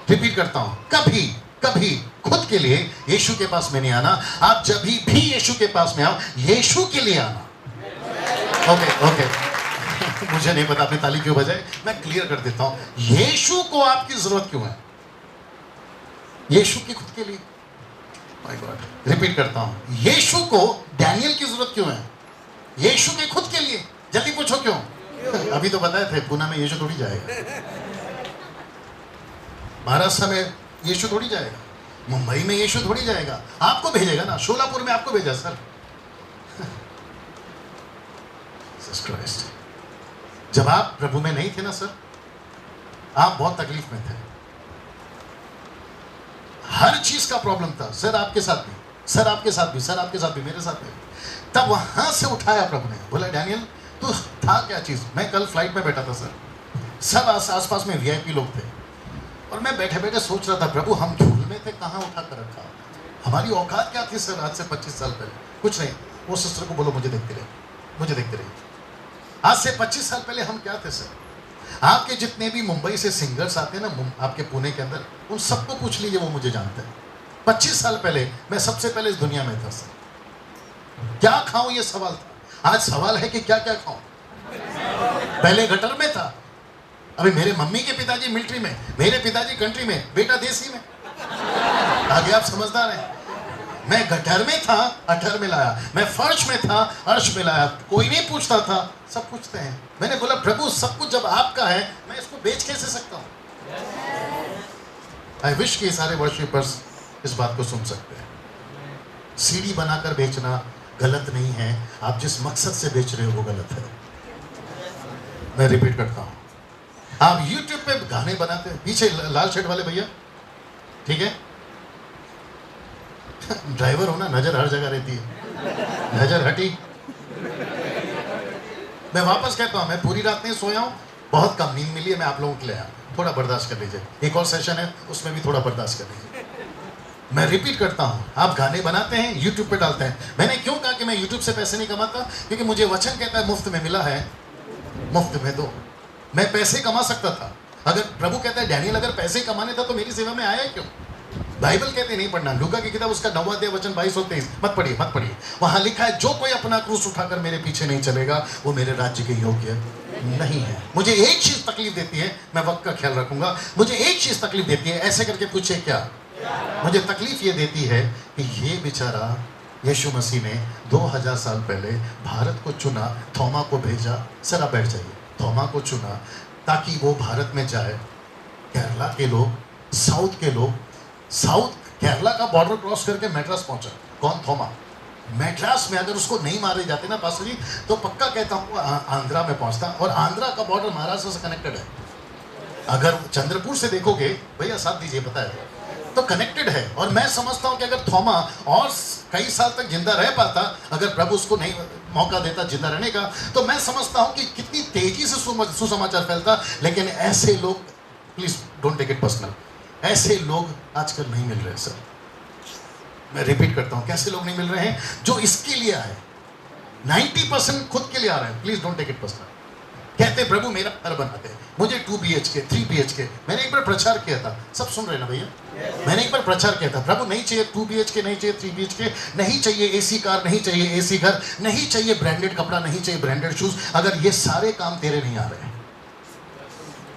रिपीट करता हूं, कभी कभी खुद के लिए यीशु के पास में नहीं आना। आप जब भी यीशु के पास में आओ, यीशु के लिए आना। ओके ओके, मुझे नहीं पता आपने ताली क्यों बजाई, मैं क्लियर कर देता हूं। यीशु को आपकी जरूरत क्यों है? यीशु की खुद के लिए। माय गॉड, रिपीट करता हूं, यीशु को डैनियल की जरूरत क्यों है? यीशु के खुद के लिए। जल्दी पूछो क्यों? अभी तो बताए थे पुणे में यीशु थोड़ी जाएगा, महाराष्ट्र में यीशु थोड़ी जाएगा, मुंबई में यीशु थोड़ी जाएगा, आपको भेजेगा ना। शोलापुर में आपको भेजा सर। जीसस क्राइस्ट, जब आप प्रभु में नहीं थे ना सर, आप बहुत तकलीफ में थे, हर चीज का प्रॉब्लम था सर, आपके साथ भी, सर आपके साथ भी, सर आपके साथ भी, मेरे साथ भी। तब वहां से उठाया प्रभु ने, बोला डैनियल तू था क्या चीज। मैं कल फ्लाइट में बैठा था सर, सब आसपास में वीआईपी लोग थे, और मैं बैठे बैठे सोच रहा था प्रभु हम झूल में थे, कहाँ उठा कर रखा, हमारी औकात क्या थी सर आज से 25 साल पहले? कुछ नहीं। वो सिस्टर को बोलो मुझे देखते रहे, मुझे देखते रहिए। आज से 25 साल पहले हम क्या थे सर? आपके जितने भी मुंबई से सिंगर्स आते हैं ना आपके पुणे के अंदर, उन सबको पूछ लीजिए, वो मुझे जानते हैं। 25 साल पहले मैं सबसे पहले इस दुनिया में था सर। क्या खाऊं ये सवाल था, आज सवाल है कि क्या क्या खाऊं। पहले गटर में था, अभी मेरे मम्मी के पिताजी मिलिट्री में, मेरे पिताजी कंट्री में, बेटा देसी में। आगे आप समझदार हैं। मैं गटर में था, अठर में लाया, मैं फर्श में था, अर्श में लाया। कोई नहीं पूछता था, सब पूछते हैं। मैंने बोला प्रभु सब कुछ जब आपका है, मैं इसको बेच कैसे सकता हूं? आई विश कि सारे वर्शिपर्स इस बात को सुन सकते हैं। सीडी बनाकर बेचना गलत नहीं है, आप जिस मकसद से बेच रहे हो वो गलत है। मैं रिपीट करता हूं, आप YouTube पे गाने बनाते हैं, पीछे लाल शर्ट वाले भैया, ठीक है, ड्राइवर हो ना, नजर हर जगह रहती है, नजर हटी। मैं वापस कहता हूं, मैं पूरी रात नहीं सोया हूं, बहुत कम नींद मिली है, मैं आप लोगों के लिए आया, थोड़ा बर्दाश्त कर लीजिए। एक और सेशन है, उसमें भी थोड़ा बर्दाश्त कर लीजिए। मैं रिपीट करता हूं, आप गाने बनाते हैं, YouTube पे डालते हैं। मैंने क्यों कहा कि मैं YouTube से पैसे नहीं कमाता? क्योंकि मुझे वचन कहता है मुफ्त में मिला है, मुफ्त में दो। मैं पैसे कमा सकता था, अगर प्रभु कहता है डैनियल अगर पैसे कमाने था तो मेरी सेवा में आया क्यों? बाइबल कहते नहीं पढ़ना, लूका की किताब उसका 9वां अध्याय वचन 22 और 23 मत पढ़िए, मत पढ़िए। वहां लिखा है जो कोई अपना क्रूस उठाकर मेरे पीछे नहीं चलेगा वो मेरे राज्य के योग्य नहीं है। मुझे एक चीज तकलीफ देती है, मैं वक्त का ख्याल रखूंगा, मुझे एक चीज तकलीफ देती है, ऐसे करके पूछे क्या? मुझे तकलीफ ये देती है कि ये बेचारा यीशु मसीह ने 2000 साल पहले भारत को चुना, थोमा को भेजा। सर आप बैठ जाइए। थोमा को चुना ताकि वो भारत में जाए। केरला के लोग, साउथ के लोग, साउथ केरला का बॉर्डर क्रॉस करके मैड्रास पहुंचा। कौन? थोमा। मैड्रास में अगर उसको नहीं मारे जाते ना पास्टर जी, तो पक्का कहता हूँ आंध्रा में पहुंचता, और आंध्रा का बॉर्डर महाराष्ट्र से कनेक्टेड है। अगर चंद्रपुर से देखोगे, भैया साथ दीजिए, पता है तो कनेक्टेड है। और मैं समझता हूं कि अगर थोमा और कई साल तक जिंदा रह पाता, अगर प्रभु उसको नहीं मौका देता जिंदा रहने का, तो मैं समझता हूं कि कितनी तेजी से सुसमाचार फैलता। लेकिन ऐसे लोग, please don't take it personal, ऐसे लोग आजकल नहीं मिल रहे सर। मैं रिपीट करता हूं, कैसे लोग नहीं मिल रहे हैं? जो इसके लिए आए, 90% खुद के लिए आ रहे हैं। Please don't take it personal. कहते प्रभु मेरा घर बनाते, मुझे 2 BHK 3 BHK। मैंने एक बार प्रचार किया था, सब सुन रहे ना भैया? मैंने एक बार प्रचार किया था, प्रभु नहीं चाहिए 2 BHK, नहीं चाहिए 3 BHK, नहीं चाहिए AC कार, नहीं चाहिए AC घर, नहीं चाहिए ब्रांडेड कपड़ा, नहीं चाहिए ब्रांडेड शूज। अगर ये सारे काम तेरे नहीं आ रहे हैं,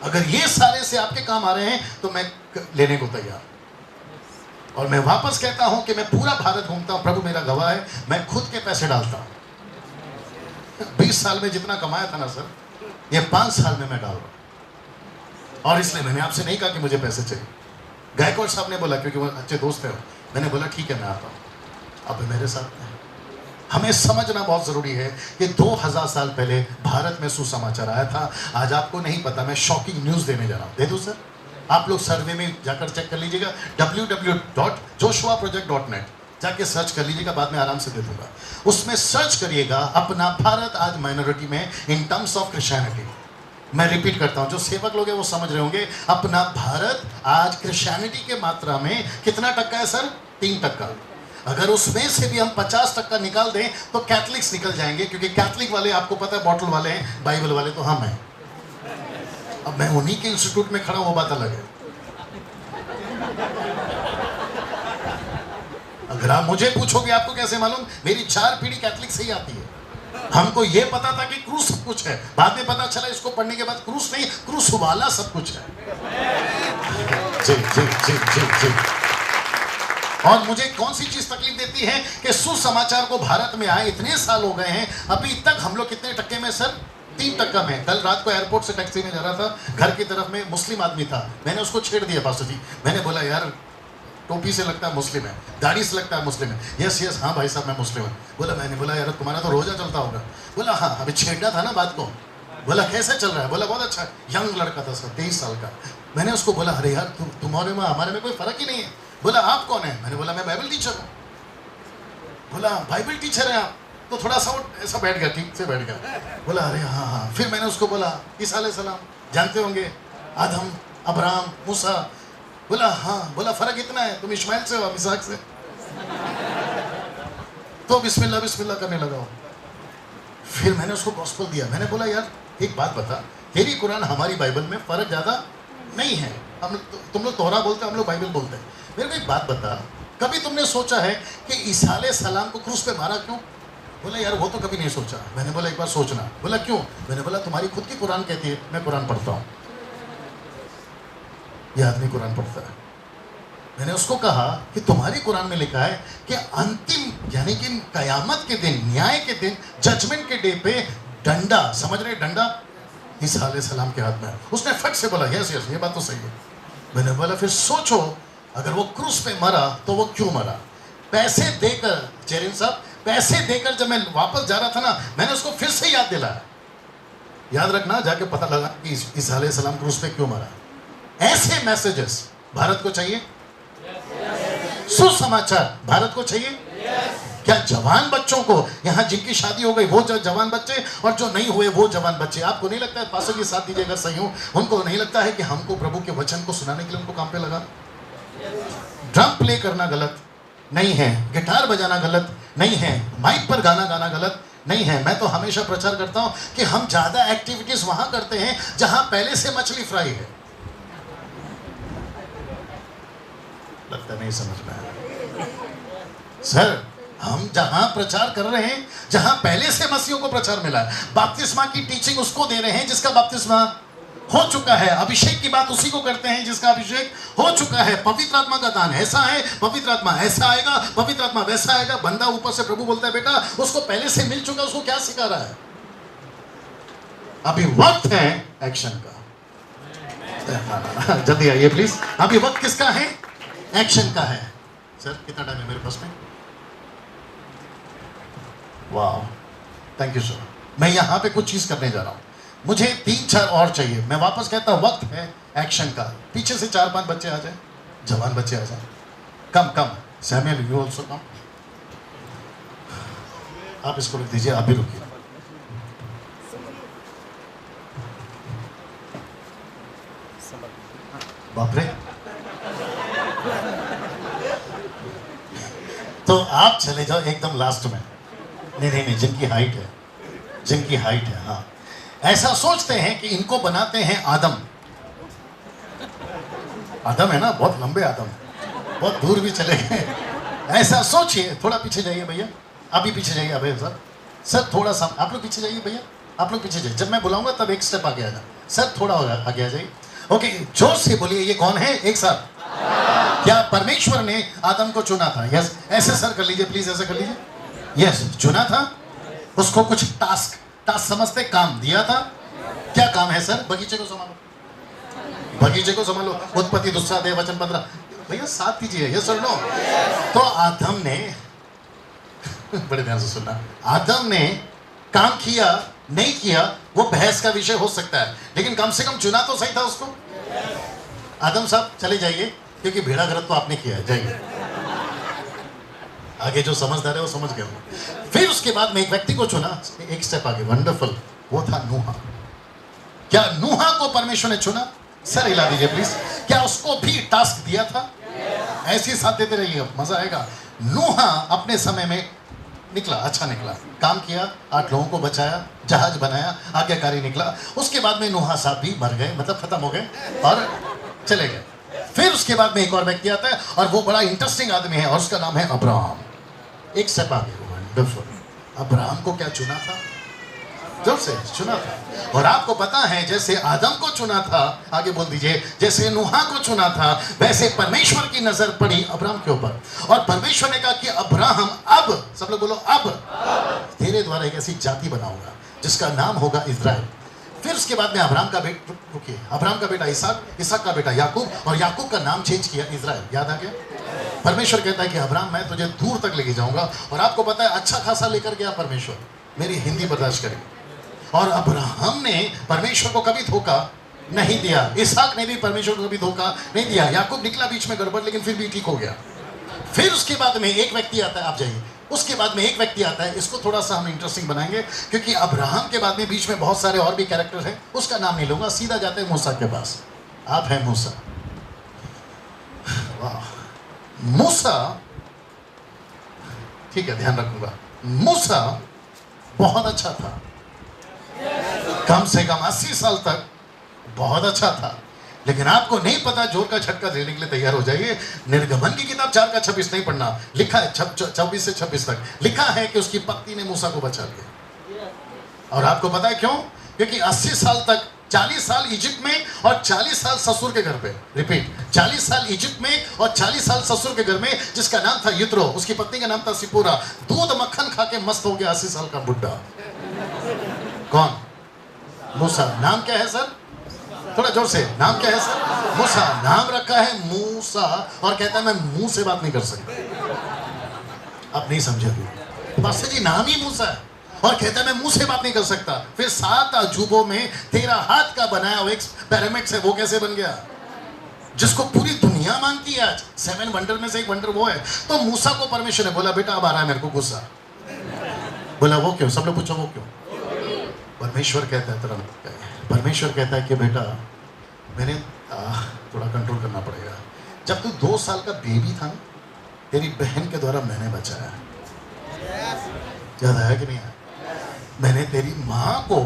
अगर ये सारे से आपके काम आ रहे हैं, तो मैं लेने को तैयार। और मैं वापस कहता हूं कि मैं पूरा भारत घूमता हूं, प्रभु मेरा गवाह है, मैं खुद के पैसे डालता हूं। 20 साल में जितना कमाया था ना सर, ये 5 साल में मैं डाल रहा हूं। और इसलिए मैंने आपसे नहीं कहा कि मुझे पैसे चाहिए। गायकवाड़ साहब ने बोला, क्योंकि वो अच्छे दोस्त हैं, मैंने बोला ठीक है मैं आता हूं, अब मेरे साथ में। हमें समझना बहुत जरूरी है कि 2000 साल पहले भारत में सुसमाचार आया था। आज आपको नहीं पता, मैं शॉकिंग न्यूज देने जा रहा हूं। दे दूं सर? आप लोग सर्वे में जाकर चेक कर लीजिएगा, www.joshuaproject.net जाके सर्च कर लीजिएगा, बाद में आराम से दे दूंगा। उसमें सर्च करिएगा अपना भारत आज माइनॉरिटी में इन टर्म्स ऑफ क्रिश्चियनिटी। मैं रिपीट करता हूं, जो सेवक लोग हैं वो समझ रहे होंगे, अपना भारत आज क्रिश्चियनिटी के मात्रा में कितना टक्का है सर? 3%। अगर उसमें से भी हम 50% निकाल दें तो कैथलिक्स निकल जाएंगे, क्योंकि कैथलिक वाले आपको पता है बॉटल वाले हैं, बाइबल वाले तो हम हैं। अब मैं उन्हीं के इंस्टीट्यूट में खड़ा हूं, वो बात अलग है। अगर आप मुझे पूछोगे आपको कैसे मालूम, मेरी 4 पीढ़ी कैथलिक से ही आती है। हमको ये पता था कि क्रूस सब कुछ है, बाद में पता चला इसको पढ़ने के बाद क्रूस नहीं, क्रूस वाला सब कुछ है। जी जी जी जी जी। और मुझे कौन सी चीज तकलीफ देती है कि सुसमाचार को भारत में आए इतने साल हो गए हैं, अभी तक हम लोग कितने टक्के में सर? 3% में। कल रात को एयरपोर्ट से टैक्सी में जा रहा था, घर की तरफ में मुस्लिम आदमी था, मैंने उसको छेड़ दिया पास्टर जी। मैंने बोला यार टोपी से लगता है मुस्लिम है, दाढ़ी से लगता है मुस्लिम है। यस यस हाँ भाई साहब मैं मुस्लिम हूँ। बोला, मैंने बोला यार तुम्हारा तो रोजा चलता होगा। बोला हाँ, अभी छेड़ना था ना बात को। बोला कैसे चल रहा है? बोला बहुत अच्छा। यंग लड़का था सर, 23 साल का। मैंने उसको बोला अरे यार तुम्हारे में हमारे में कोई फर्क ही नहीं है। बोला आप कौन है? मैंने बोला मैं बाइबल टीचर हूँ। बोला बाइबल टीचर है आप? तो थोड़ा सा ऐसा बैठ गया, ठीक से बैठ गया। बोला अरे हाँ हाँ। फिर मैंने उसको बोला ईसा अलैहिस्सलाम जानते होंगे, आदम, अब्राहम, मूसा। बोला हाँ। बोला फर्क इतना है, तुम इस्माइल से हो हम इसहाक से। तो बिस्मिल्लाह बिस्मिल्लाह करने लगा वो। फिर मैंने उसको गॉस्पेल दिया। मैंने बोला यार एक बात बता, तेरी कुरान हमारी बाइबल में फर्क ज़्यादा नहीं है। हम तुम लोग तोरा बोलते, हम लोग बाइबल बोलते हैं। मेरे को एक बात बता, कभी तुमने सोचा है कि ईसा अलैहिस्सलाम को क्रूस पे मारा क्यों? बोला यार वो तो कभी नहीं सोचा। मैंने बोला एक बार सोचना। बोला क्यों? मैंने बोला तुम्हारी खुद की कुरान कहती है। मैं कुरान पढ़ता हूँ, यह आदमी कुरान पढ़ता है। मैंने उसको कहा कि तुम्हारी कुरान में लिखा है कि अंतिम यानी कि कयामत के दिन, न्याय के दिन, जजमेंट के डे पे डंडा, समझ रहे डंडा ईसा अलैहिस्सलाम के हाथ में है। उसने फट से बोला यस यस ये बात तो सही है। मैंने बोला फिर सोचो अगर वो क्रूस पे मरा तो वो क्यों मरा? पैसे देकर, चेरिन साहब पैसे देकर जब मैं वापस जा रहा था ना, मैंने उसको फिर से याद दिलाया। याद रखना, जाके पता लगा कि ईसा अलैहिस्सलाम क्रूस पे क्यों मरा। ऐसे मैसेजेस भारत को चाहिए। सुसमाचार भारत को चाहिए। क्या जवान बच्चों को, यहाँ जिनकी शादी हो गई वो जवान बच्चे और जो नहीं हुए वो जवान बच्चे, आपको नहीं लगता है पास्टर जी साथ दीजिएगा सही हूँ, उनको नहीं लगता है कि हमको प्रभु के वचन को सुनाने के लिए उनको काम पे लगा? ड्रम प्ले करना गलत नहीं है, गिटार बजाना गलत नहीं है, माइक पर गाना गाना गलत नहीं है। मैं तो हमेशा प्रचार करता हूँ कि हम ज़्यादा एक्टिविटीज़ वहाँ करते हैं जहाँ पहले से मछली फ्राई है। लगता नहीं समझ में आया सर। हम जहां प्रचार कर रहे हैं जहां पहले से मसीहों को प्रचार मिला है, बपतिस्मा की टीचिंग उसको दे रहे हैं जिसका बपतिस्मा हो चुका है, अभिषेक की बात उसी को करते हैं जिसका अभिषेक हो चुका है। पवित्र आत्मा का दान ऐसा है, पवित्र आत्मा ऐसा आएगा, पवित्र आत्मा वैसा आएगा। बंदा ऊपर से प्रभु बोलता है बेटा उसको पहले से मिल चुका, उसको क्या सिखा रहा है? अभी वक्त है एक्शन का। जल्दी आइए प्लीज। अभी वक्त किसका है? एक्शन का है। सर कितना टाइम है मेरे पास में? वाह थैंक यू सर। मैं यहाँ पे कुछ चीज करने जा रहा हूँ, मुझे 3-4 और चाहिए। मैं वापस कहता हूँ वक्त है एक्शन का। पीछे से 4-5 बच्चे आ जाए, जवान बच्चे आ जाए। कम कम सैमुअल यू ऑल्सो कम। आप इसको रुक दीजिए, आप भी रुकिए। बाप रे। तो आप चले जाओ एकदम लास्ट में। नहीं, जिनकी हाइट है, जिनकी हाइट है, हाँ। ऐसा सोचते हैं कि इनको बनाते हैं आदम। आदम है ना, बहुत लंबे आदम, बहुत दूर भी चले गए। ऐसा सोचिए। थोड़ा पीछे जाइए भैया, अभी पीछे जाइए। अभय सर थोड़ा सा आप लोग पीछे जाइए भैया, आप लोग पीछे जाइए। जब मैं बुलाऊंगा तब एक स्टेप आगे आ जाए। सर थोड़ा आगे आ जाइए। ओके जोर से बोलिए ये कौन है एक साथ? क्या परमेश्वर ने आदम को चुना था? यस। ऐसे सर कर लीजिए प्लीज, ऐसे कर लीजिए। यस चुना था उसको, कुछ टास्क समझते, काम दिया था। क्या काम है सर? बगीचे को संभालो, बगीचे को संभालो। उत्पत्ति, दूसरा अध्याय, वचन 15। भैया साथ दीजिए। यस और नो? तो आदम ने बड़े ध्यान से सुनना, आदम ने काम किया नहीं किया वो बहस का विषय हो सकता है, लेकिन कम से कम चुना तो सही था उसको। आदम साहब चले जाइए, क्योंकि भेड़ा गलत तो आपने किया है। जाइए आगे, जो समझदार है वो समझ गए होंगे। फिर उसके बाद में एक व्यक्ति को चुना, एक स्टेप आगे, वंडरफुल, वो था नूहा। क्या नूहा को परमेश्वर ने चुना? सर हिला दीजिए प्लीज। क्या उसको भी टास्क दिया था? ऐसे ही साथ देते रहिएगा, मजा आएगा। नूहा अपने समय में निकला, अच्छा निकला, काम किया, 8 लोगों को बचाया, जहाज बनाया, आज्ञाकारी निकला। उसके बाद में नूहा साहब भी मर गए, मतलब खत्म हो गए और चले गए। फिर उसके बाद में एक और व्यक्ति आता है और वो बड़ा इंटरेस्टिंग आदमी है और उसका नाम है अब्राहम। एक स्टेप आगे, वंडरफुल। अब्राहम को क्या चुना था? जोर से, चुना था। और आपको पता है जैसे आदम को चुना था, आगे बोल दीजिए, जैसे नूहा को चुना था, वैसे परमेश्वर की नजर पड़ी अब्राहम के ऊपर। और परमेश्वर ने कहा कि अब्राहम, अब सब लोग बोलो, अब तेरे द्वारा एक ऐसी जाति बनाऊंगा जिसका नाम होगा इस्राएल। फिर उसके बाद में अब्राहम का बेटा, रुकिए, अब्राहम का बेटा इसहाक, इसहाक का बेटा याकूब, और याकूब का नाम चेंज किया इस्राएल। याद आ गया? परमेश्वर कहता है कि अब्राहम मैं तुझे दूर तक लेके जाऊंगा। और आपको पता है अच्छा खासा लेकर गया परमेश्वर, मेरी हिंदी बर्दाश्त करेगी। और अब्राहम ने परमेश्वर को कभी धोखा नहीं दिया, इसहाक ने भी परमेश्वर को कभी धोखा नहीं दिया। याकूब निकला बीच में गड़बड़, लेकिन फिर भी ठीक हो गया। फिर उसके बाद में एक व्यक्ति आता है, आप जाइए, उसके बाद में एक व्यक्ति आता है, इसको थोड़ा सा हम इंटरेस्टिंग बनाएंगे क्योंकि अब्राहम के बाद में बीच में बहुत सारे और भी कैरेक्टर हैं, उसका नाम नहीं लूंगा, सीधा जाते हैं मूसा के पास। आप हैं मूसा। वाह, मूसा, ठीक है, ध्यान रखूंगा। मूसा बहुत अच्छा था, कम से कम 80 साल तक बहुत अच्छा था। लेकिन आपको नहीं पता, जोर का झटका देने के लिए तैयार हो जाइए। निर्गमन की किताब 4 का 26 नहीं पढ़ना, लिखा है 24 से 26 तक लिखा है कि उसकी पत्नी ने मूसा को बचा लिया। और आपको पता है क्यों? क्योंकि 80 साल तक, 40 साल इजिप्ट में और 40 साल ससुर के घर पे, रिपीट, 40 साल इजिप्ट में और 40 साल ससुर के घर में, जिसका नाम था यित्रो, उसकी पत्नी का नाम था सिपोरा। दूध मक्खन खा के मस्त हो गया 80 साल का बुढ़ा। कौन? मूसा। नाम क्या है सर? थोड़ा जोर से, नाम क्या है सर? मूसा। नाम रखा है मूसा, और कहता है मैं मुंह से बात नहीं कर सकता। आप नहीं समझे पास्टर जी, नाम ही मूसा है और कहता है मैं मुंह से बात नहीं कर सकता। फिर 7 अजूबों में 13 हाथ का बनाया हुआ एक पिरामिड से वो कैसे बन गया, जिसको पूरी दुनिया मानती है आज? 7 वंडर में से एक वंडर वो है। तो मूसा को परमेश्वर ने बोला, बेटा अब आ रहा है मेरे को गुस्सा। बोला वो क्यों? सब लोग पूछो वो क्यों? परमेश्वर कहता है, तुरंत परमेश्वर कहता है कि बेटा मैंने थोड़ा कंट्रोल करना पड़ेगा। जब तू 2 साल का बेबी था ना, तेरी बहन के द्वारा मैंने बचाया। याद आया कि नहीं आया? मैंने तेरी माँ को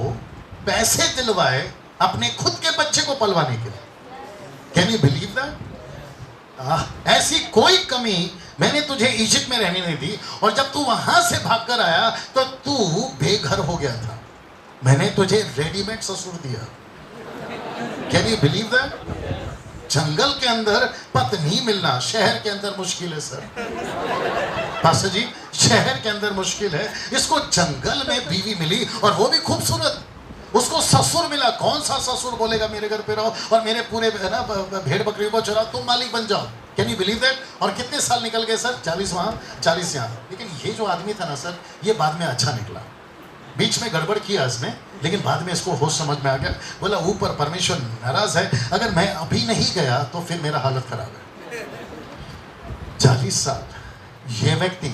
पैसे दिलवाए अपने खुद के बच्चे को पलवाने के लिए। Can you believe that? ऐसी कोई कमी मैंने तुझे इजिप्ट में रहने नहीं दी, और जब तू वहां से भागकर आया तो तू बेघर हो गया था। मैंने तुझे रेडीमेड ससुर दिया। Can you believe that? जंगल के अंदर पत्नी मिलना शहर के अंदर मुश्किल है सर। पास्टर जी, शहर के अंदर मुश्किल है, इसको जंगल में बीवी मिली और वो भी खूबसूरत। उसको ससुर मिला। कौन सा ससुर बोलेगा मेरे घर पे रहो और मेरे पूरे ना भेड़ बकरियों को चराओ, तुम मालिक बन जाओ? Can you believe that? और कितने साल निकल गए सर? 40 वहां, 40 यहाँ। लेकिन ये जो आदमी था ना सर, ये बाद में अच्छा निकला। बीच में गड़बड़ किया इसने, लेकिन बाद में इसको होश समझ में आ गया। बोला ऊपर परमेश्वर नाराज है, अगर मैं अभी नहीं गया तो फिर मेरा हालत खराब है। 40 साल ये व्यक्ति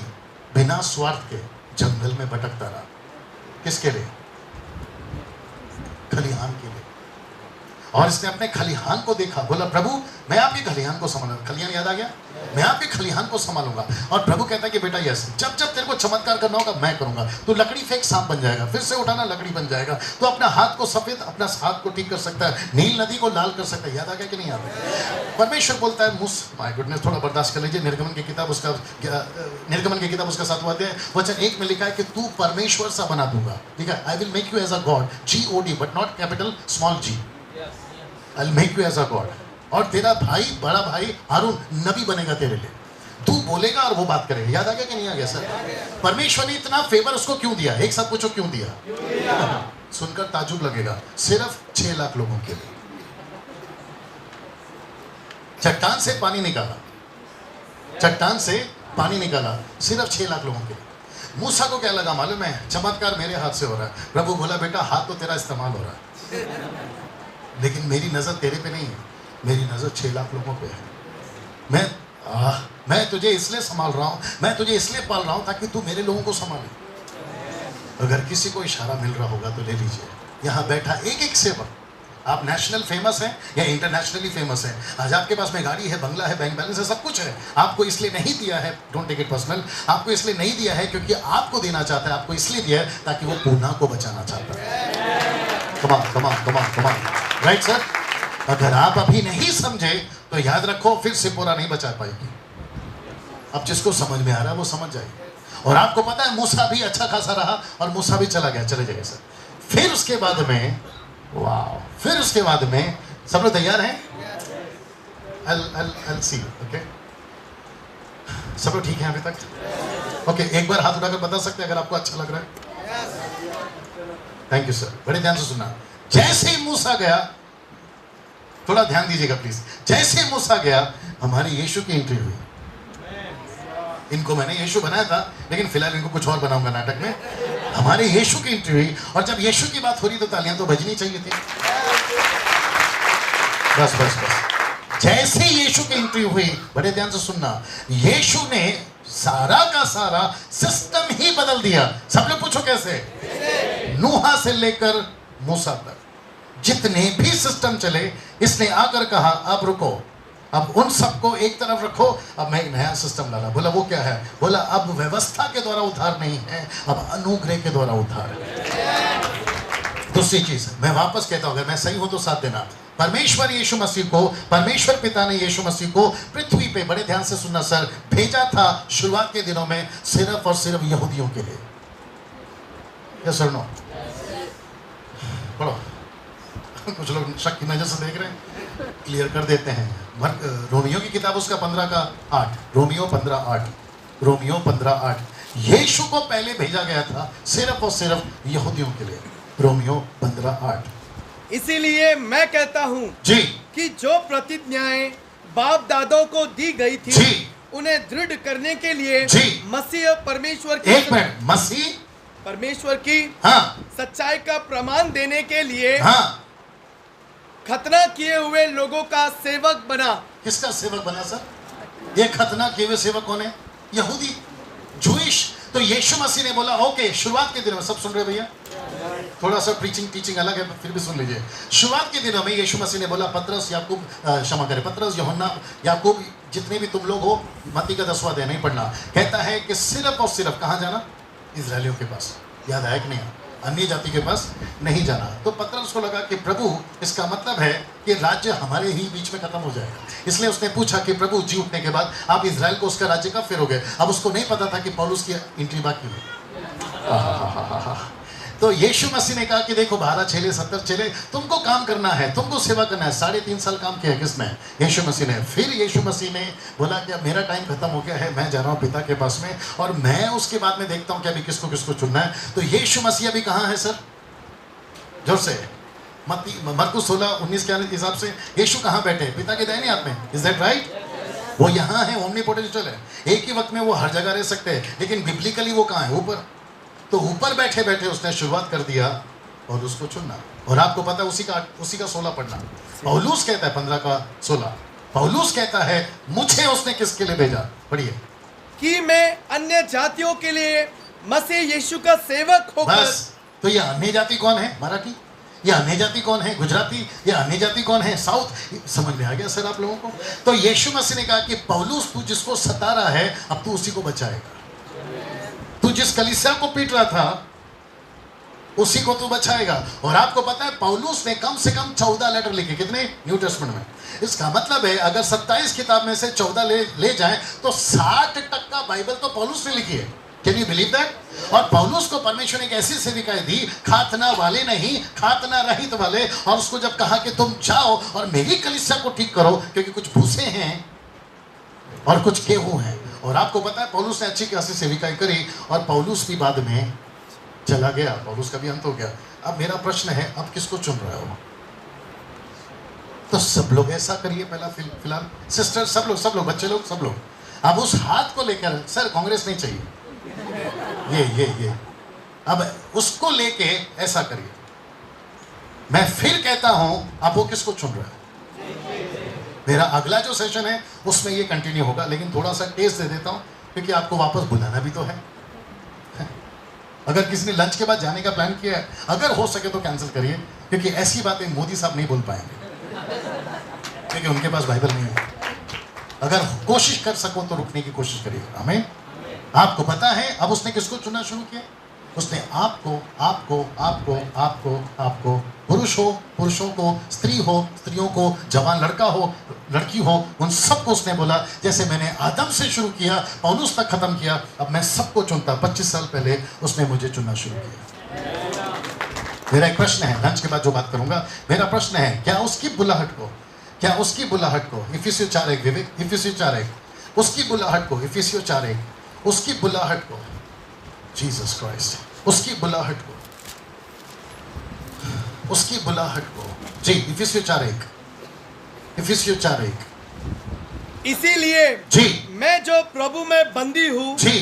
बिना स्वार्थ के जंगल में भटकता रहा। किसके लिए? खलिहान के लिए। और इसने अपने खलिहान को देखा, बोला प्रभु मैं आपके खलिहान को संभालूंगा। खलिहान याद आ गया? मैं आपके खलिहान को संभालूंगा। और प्रभु कहता है कि बेटा यस, जब जब तेरे को चमत्कार करना होगा मैं करूंगा। तू लकड़ी फेंक, सांप बन जाएगा, फिर से उठाना लकड़ी बन जाएगा। तो अपना हाथ को सफेद, अपना हाथ को ठीक कर सकता है, नील नदी को लाल कर सकता है। याद आ गया कि नहीं याद है? परमेश्वर बोलता है माय गुडनेस, थोड़ा बर्दाश्त कर लीजिए। निर्गमन की किताब उसका 7वां अध्याय वचन 1 में लिखा है कि तू परमेश्वर सा बना दूंगा। ठीक है, I will make you as a god, GOD, but not capital small g। I will make you as a god. और तेरा भाई, बड़ा भाई हारून नबी बनेगा तेरे लिए। तू बोलेगा और वो बात करेगा। याद आ गया कि नहीं आ गया सर? परमेश्वर ने इतना फेवर उसको क्यों दिया? एक साथ पूछो क्यों दिया? सुनकर ताजुब लगेगा, सिर्फ 6 लाख लोगों के लिए। चट्टान से पानी निकाला, चट्टान से पानी निकाला, सिर्फ 6 लाख लोगों के लिए। मूसा को क्या लगा मालूम है? चमत्कार मेरे हाथ से हो रहा है। प्रभु बोला बेटा हाथ तो तेरा इस्तेमाल हो रहा है, लेकिन मेरी नजर तेरे पे नहीं है, मेरी नजर 6 लाख लोगों पे है। मैं तुझे इसलिए संभाल रहा हूं, मैं तुझे इसलिए पाल रहा हूं ताकि तू मेरे लोगों को संभाले। अगर किसी को इशारा मिल रहा होगा तो ले लीजिए। यहाँ बैठा एक एक सेवक, आप नेशनल फेमस हैं या इंटरनेशनली फेमस हैं, आज आपके पास में गाड़ी है, बंगला है, बैंक बैलेंस है, सब कुछ है। आपको इसलिए नहीं दिया है, डोंट टेक इट पर्सनल, आपको इसलिए नहीं दिया है क्योंकि आपको देना चाहता है, आपको इसलिए दिया है ताकि वो पूना को बचाना चाहता है। Come on, right sir? अगर आप अभी नहीं समझे तो याद रखो, फिर सिपोरा नहीं बचा पाएगी। अब जिसको समझ में आ रहा है वो समझ जाएगी। और आपको पता है मूसा भी अच्छा खासा रहा और मूसा भी चला गया, चले जाएगा सर। फिर उसके बाद में, वाह, फिर उसके बाद में सब लोग तैयार हैं? I'll see, okay? सब लोग ठीक हैं अभी तक? ओके, एक बार हाथ उठाकर बता सकते हैं अगर आपको अच्छा लग रहा है? थैंक यू सर, बड़े ध्यान से सुनना। जैसे ही मूसा गया, थोड़ा ध्यान दीजिएगा प्लीज, जैसे ही मूसा गया हमारे यीशु की एंट्री हुई। इनको मैंने यीशु बनाया था, लेकिन फिलहाल इनको कुछ और बनाऊंगा नाटक में। हमारे यीशु की एंट्री हुई, और जब यीशु की बात हो रही तो तालियां तो बजनी चाहिए थी। बस बस बस, जैसे ही यीशु की एंट्री हुई, बड़े ध्यान से सुनना, यीशु ने सारा का सारा सिस्टम ही बदल दिया। सब लोग पूछो कैसे? नूहा से लेकर मूसा तक जितने भी सिस्टम चले, इसने आकर कहा अब रुको, अब उन सबको एक तरफ रखो, अब मैं एक नया सिस्टम लाना। बोला वो क्या है? बोला अब व्यवस्था के द्वारा उद्धार नहीं है, अब अनुग्रह के द्वारा उद्धार है। दूसरी चीज मैं वापस कहता हूं, अगर मैं सही हूं तो साथ देना। परमेश्वर यीशु मसीह को, परमेश्वर पिता ने यीशु मसीह को पृथ्वी पे, बड़े ध्यान से सुनना सर, भेजा था शुरुआत के दिनों में सिर्फ और सिर्फ यहूदियों के लिए। यस और नो? पढ़ो, कुछ लोग शक की नजर से देख रहे हैं, क्लियर कर देते हैं। रोमियो की किताब उसका 15:8, रोमियो 15:8, रोमियो 15:8। यीशु को पहले भेजा गया था सिर्फ और सिर्फ यहूदियों के लिए, रोमियो 15:8। इसीलिए मैं कहता हूँ जी कि जो प्रतिज्ञाएं बाप दादों को दी गई थी, जी, उन्हें दृढ़ करने के लिए जी, मसीह परमेश्वर की, एक मिनट, मसीह परमेश्वर की हाँ सच्चाई का प्रमाण देने के लिए हाँ, खतना किए हुए लोगों का सेवक बना। किसका सेवक बना सर? ये खतना किए हुए सेवक कौन है? यहूदी, जूइश। तो यीशु मसीह ने बोला ओके, शुरुआत के दिनों में, सब सुन रहे भैया? थोड़ा सा प्रीचिंग टीचिंग अलग है, फिर भी सुन लीजिए। शुरुआत के दिनों में यीशु मसीह ने बोला पतरस, याकूब, क्षमा करें, पतरस, यूहन्ना, याकूब, जितने भी तुम लोग हो, मत्ती का 10वां अध्याय नहीं पढ़ना, कहता है कि सिर्फ और सिर्फ कहाँ जाना? इजरायलियों के पास। याद आया कि नहीं? अन्य जाति के पास नहीं जाना। तो पतरस को लगा कि प्रभु, इसका मतलब है कि राज्य हमारे ही बीच में खत्म हो जाएगा। इसलिए उसने पूछा कि प्रभु जी उठने के बाद आप इजराइल को उसका राज्य कब फेरोगे? अब उसको नहीं पता था कि पौलुस की एंट्री बाकी है। तो यीशु मसीह ने कहा कि देखो 12 चेले 70 चेले, तुमको काम करना है, तुमको सेवा करना है। 3.5 साल काम किया किसने? यीशु मसीह ने। फिर यीशु मसीह ने बोला कि अब मेरा टाइम खत्म हो गया है, मैं जा रहा हूँ पिता के पास में, और मैं उसके बाद में देखता हूँ कि अभी किसको किसको चुनना है। तो यीशु मसीह अभी कहाँ है सर? जोर से, मरकुस 16:19 के हिसाब से यीशु कहाँ बैठे? पिता के दाहिने हाथ में। Is that right? वो यहाँ है, ओमनीपोटेंशियल है। एक ही वक्त में वो हर जगह रह सकते हैं, लेकिन बिब्लिकली वो कहाँ है? ऊपर। तो ऊपर बैठे बैठे उसने शुरुआत कर दिया और उसको चुनना। और आपको पता है उसी का 16 पढ़ना। पौलुस कहता है 15:16, पौलुस कहता है मुझे उसने किसके लिए भेजा? पढ़िए। कि मैं अन्य जातियों के लिए मसीह यीशु का सेवक होकर। बस। तो ये अन्य जाति कौन है? मराठी। ये अन्य जाति कौन है? गुजराती। ये अन्य जाति कौन है? साउथ। समझ में आ गया सर आप लोगों को? तो यीशु मसीह ने कहा कि पौलुस, तू जिसको सता रहा है, अब तू उसी को बचाएगा। तू जिस कलीसिया को पीट रहा था, उसी को तू बचाएगा। और आपको पता है पौलुस ने कम से कम 14 लेटर लिखे। कितने? न्यू टेस्टमेंट में। इसका मतलब है अगर 27 किताब में से 14 ले जाएं तो 60% बाइबल तो पौलुस ने लिखी है। Can you believe that? और पौलुस को परमेश्वर ने एक ऐसी सेविकाएं दी, खातना वाले नहीं, खातना रहित वाले। और उसको जब कहा कि तुम जाओ और मेरी कलीसिया को ठीक करो, क्योंकि कुछ भूसे हैं और कुछ गेहूं हैं। और आपको पता है पौलुस ने अच्छी खासी सेविकाएं करी, और पौलुस भी बाद में चला गया। पौलुस का भी अंत हो गया। अब मेरा प्रश्न है, अब किसको चुन रहे हो? तो सब लोग ऐसा करिए पहला, फिलहाल सिस्टर, सब लोग, बच्चे लोग, सब लोग। अब उस हाथ को लेकर, सर कांग्रेस नहीं चाहिए, ये अब उसको लेके ऐसा करिए। मैं फिर कहता हूं, अब वो किसको चुन रहा है? मेरा अगला जो सेशन है उसमें ये कंटिन्यू होगा, लेकिन थोड़ा सा टेस्ट दे देता हूं, क्योंकि आपको वापस बुलाना भी तो है। अगर किसी ने लंच के बाद जाने का प्लान किया है, अगर हो सके तो कैंसिल करिए, क्योंकि ऐसी बातें मोदी साहब नहीं बोल पाएंगे, क्योंकि उनके पास बाइबल नहीं है। अगर कोशिश कर सको तो रुकने की कोशिश करिए। हमें आपको पता है अब उसने किसको चुनना शुरू किया? उसने आपको, पुरुष हो पुरुषों को, स्त्री हो स्त्रियों को, जवान लड़का हो लड़की हो, उन सबको उसने बोला जैसे मैंने आदम से शुरू किया, पौलुस तक खत्म किया, अब मैं सबको चुनता। 25 साल पहले उसने मुझे चुनना शुरू किया। मेरा एक प्रश्न है, लंच के बाद जो बात करूंगा, मेरा प्रश्न है, क्या उसकी बुलाहट को इफिसियों 4:1 विवेक, इफिसियों 4:1, उसकी बुलाहट को, इफिसियों 4:1, उसकी बुलाहट को, जीसस क्राइस्ट, उसकी बुलाहट को जी, इफिसियों 4:1, इफिसियों 4:1। इसीलिए जी मैं जो प्रभु में बंदी हूँ जी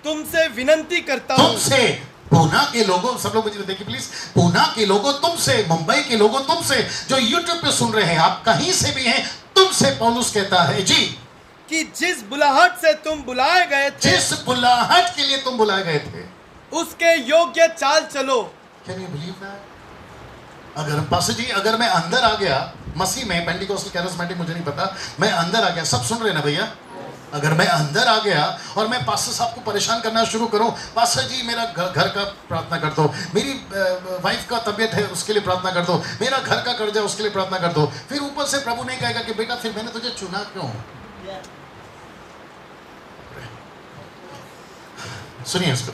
तुमसे विनती करता हूँ। तुमसे, पूना के लोगों, सब लोग मुझे देखिए प्लीज, पूना के लोगों तुमसे, मुंबई के लोगों तुमसे, जो यूट्यूब पे सुन रहे हैं, आप कहीं से भी हैं, तुमसे पौलुस कहता है जी कि जिस बुलाहट से तुम बुलाए गए थे, जिस बुलाहट के लिए तुम बुलाए गए थे, उसके योग्य चाल चलो। Can you believe that? अगर पास्टर जी, अगर मैं अंदर आ गया मसीह में, पेंटिकोस्टल कैरिस्मेटिक मुझे नहीं पता, मैं अंदर आ गया, सब सुन रहे ना भैया, अगर मैं अंदर आ गया और मैं पास्टर साहब को परेशान करना शुरू करूं, पास्टर जी मेरा घर का प्रार्थना कर दो, मेरी वाइफ का तबीयत है उसके लिए प्रार्थना कर दो, मेरा घर का कर्जा उसके लिए प्रार्थना कर दो, फिर ऊपर से प्रभु नहीं कहेगा कि बेटा फिर मैंने तुझे चुना क्यों? सुनिए इसको,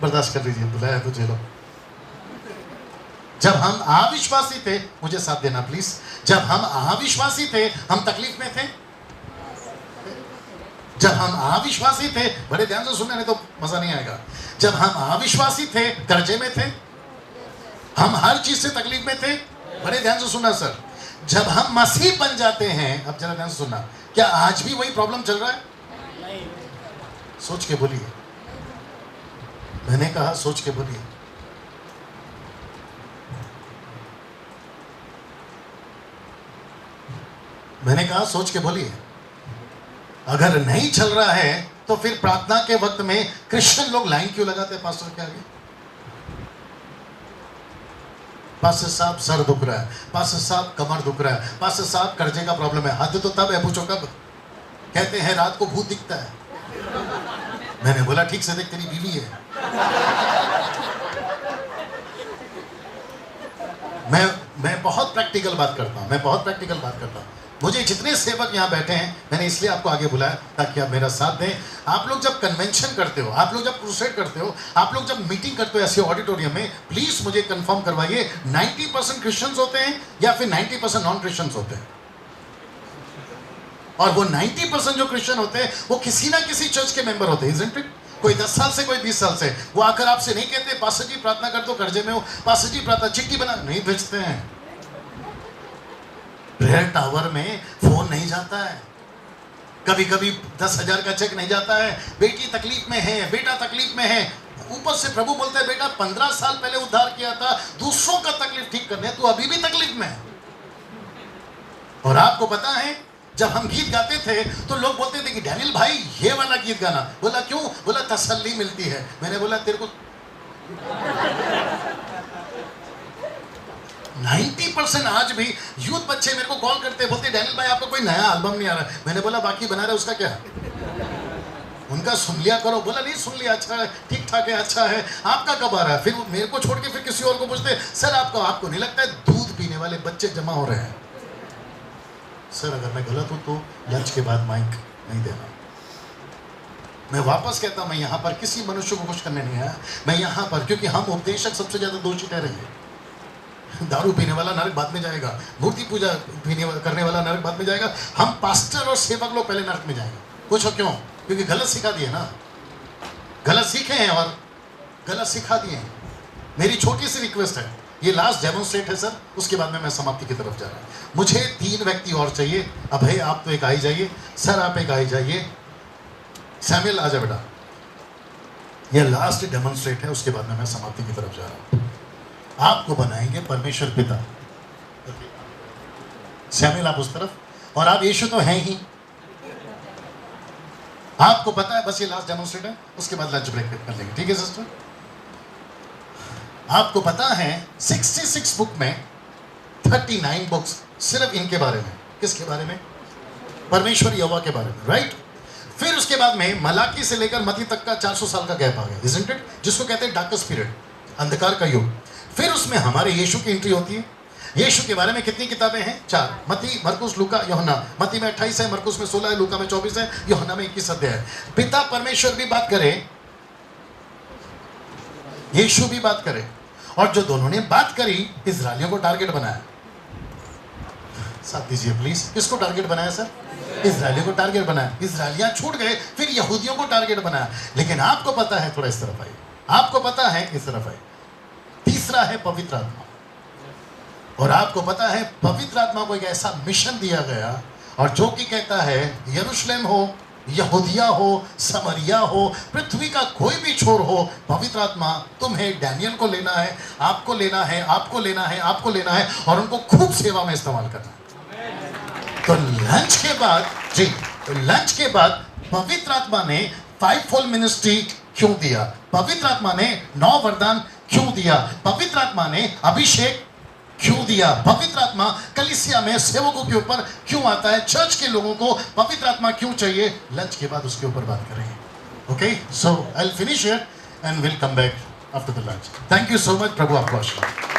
बर्दाश्त कर लीजिए, बुलाया तो झेलो। जब हम अविश्वासी थे, मुझे साथ देना प्लीज, जब हम अविश्वासी थे, हम तकलीफ में थे। जब हम अविश्वासी थे, बड़े ध्यान से सुनना नहीं तो मजा नहीं आएगा, जब हम अविश्वासी थे, कर्जे में थे, हम हर चीज से तकलीफ में थे, बड़े ध्यान से सुनना सर। जब हम मसीह बन जाते हैं, अब जरा ध्यान से सुनना, क्या आज भी वही प्रॉब्लम चल रहा है? सोच के बोलिए, मैंने कहा सोच के बोलिए। मैंने कहा सोच के बोलिए। अगर नहीं चल रहा है तो फिर प्रार्थना के वक्त में क्रिश्चियन लोग लाइन क्यों लगाते हैं पास्टर के आगे? पास्टर साहब सर दुख रहा है, पास्टर साहब कमर दुख रहा है, पास्टर साहब कर्जे का प्रॉब्लम है। हद तो तब है, पूछो कब? कहते हैं रात को भूत दिखता है। मैंने बोला ठीक से देख, तेरी बीवी है। मैं बहुत प्रैक्टिकल बात करता हूं, मुझे जितने सेवक यहाँ बैठे हैं, मैंने इसलिए आपको आगे बुलाया ताकि आप मेरा साथ दें। आप लोग जब कन्वेंशन करते हो, आप लोग जब क्रूसेड करते हो, आप लोग जब मीटिंग करते हो ऐसे ऑडिटोरियम में, प्लीज मुझे कंफर्म करवाइए 90% क्रिश्चियंस होते हैं या फिर 90% नॉन क्रिश्चियंस होते हैं? और वो 90% जो क्रिश्चियन होते हैं वो किसी ना किसी चर्च के मेंबर होते हैं, इज़न्ट इट? कोई 10 साल से, कोई 20 साल से। वो आकर आपसे नहीं कहते पास्टर जी प्रार्थना कर दो, कर्जे में हो, पास्टर जी प्रार्थना, चिट्ठी बना नहीं भेजते हैं। प्रेयर टावर में फोन नहीं जाता है, कभी कभी 10,000 का चेक नहीं जाता है। बेटी तकलीफ में है, बेटा तकलीफ में है, ऊपर से प्रभु बोलता है बेटा 15 साल पहले उद्धार किया था, दूसरों का तकलीफ ठीक करने, तू अभी भी तकलीफ में है। और आपको पता है जब हम गीत गाते थे तो लोग बोलते थे कि डैनियल भाई ये वाला गीत गाना। बोला क्यों? बोला तसल्ली मिलती है। मैंने बोला तेरे को 90% आज भी यूथ बच्चे मेरे को कॉल करते, बोलते डैनियल भाई आपका कोई नया एल्बम नहीं आ रहा है। मैंने बोला बाकी बना रहे उसका क्या? उनका सुन लिया करो। बोला नहीं सुन लिया, अच्छा है, ठीक ठाक है, अच्छा है, आपका कब आ रहा है? फिर मेरे को छोड़ के फिर किसी और को पूछते, सर आपको नहीं लगता है दूध पीने वाले बच्चे जमा हो रहे हैं? सर अगर मैं गलत हूं तो लंच के बाद माइक नहीं देना। मैं वापस कहता हूं, मैं यहां पर किसी मनुष्य को खुश करने नहीं आया, मैं यहां पर क्योंकि हम उपदेशक सबसे ज्यादा दोषी ठहरेंगे। दारू पीने वाला नरक बाद में जाएगा, मूर्ति पूजा करने वाला नरक बाद में जाएगा, हम पास्टर और सेवक लोग पहले नरक में जाएंगे। पूछो क्यों? क्योंकि गलत सिखा दिए ना, गलत सीखे हैं और गलत सिखा दिए हैं। मेरी छोटी सी रिक्वेस्ट है, ये लास्ट डेमोन्स्ट्रेट है सर, उसके बाद में मैं समाप्ति की तरफ जा रहा हूं। मुझे 3 व्यक्ति और चाहिए। अभय आप तो एक आ ही जाइए, सर आप एक आ ही जाइए, सैमुअल आ जा बेटा। ये लास्ट डेमोन्स्ट्रेट है, उसके बाद में मैं समाप्ति की तरफ जा रहा हूं। आपको बनाएंगे परमेश्वर पिता। सैमुअल आप उस तरफ, और आप यीशु तो हैं ही, आपको पता है। बस ये लास्ट डेमोन्स्ट्रेट है, उसके बाद लंच ब्रेक कर लेंगे, ठीक है सिस्टर? आपको पता है 66 बुक में 39 बुक्स सिर्फ इनके बारे में। किसके बारे में? परमेश्वर यहोवा के बारे में, राइट? फिर उसके बाद में मलाकी से लेकर मती तक का 400 साल का गैप आ गया, इज़न्ट इट? जिसको कहते हैं डार्केस्ट पीरियड, अंधकार का युग। फिर उसमें हमारे यीशु की एंट्री होती है। यीशु के बारे में कितनी किताबें हैं? 4। मती, मरकुस, लूका, यूहन्ना। मती में 28 है, मरकुस में 16 है, लूका में 24 है, यूहन्ना में 21 अध्याय है। पिता परमेश्वर भी बात करे, यीशु भी बात करे, और जो दोनों ने बात करी, इजरायलियों को टारगेट बनाया। साथ दीजिए प्लीज, किसको टारगेट बनाया सर? इजरायलियों को टारगेट बनाया। इजरायलियां छूट गए, फिर यहूदियों को टारगेट बनाया। लेकिन आपको पता है, थोड़ा इस तरफ आइए, आपको पता है, इस तरफ आइए, तीसरा है पवित्र आत्मा। और आपको पता है पवित्र आत्मा को एक ऐसा मिशन दिया गया, और जो कि कहता है यरूशलेम हो, यहूदिया हो, समरिया हो, पृथ्वी का कोई भी छोर हो, पवित्र आत्मा तुम्हें डैनियल को लेना है, आपको लेना है, आपको लेना है, आपको लेना है, और उनको खूब सेवा में इस्तेमाल करना है। तो लंच के बाद जी, लंच के बाद पवित्र आत्मा ने 5-fold मिनिस्ट्री क्यों दिया? पवित्र आत्मा ने 9 वरदान क्यों दिया? पवित्र आत्मा ने अभिषेक क्यों दिया? पवित्र आत्मा कलीसिया में सेवकों के ऊपर क्यों आता है? चर्च के लोगों को पवित्र आत्मा क्यों चाहिए? लंच के बाद उसके ऊपर बात करेंगे। Okay, so I will finish here and will come back after the lunch. Thank you so much. प्रभु आपको आशीर्वाद।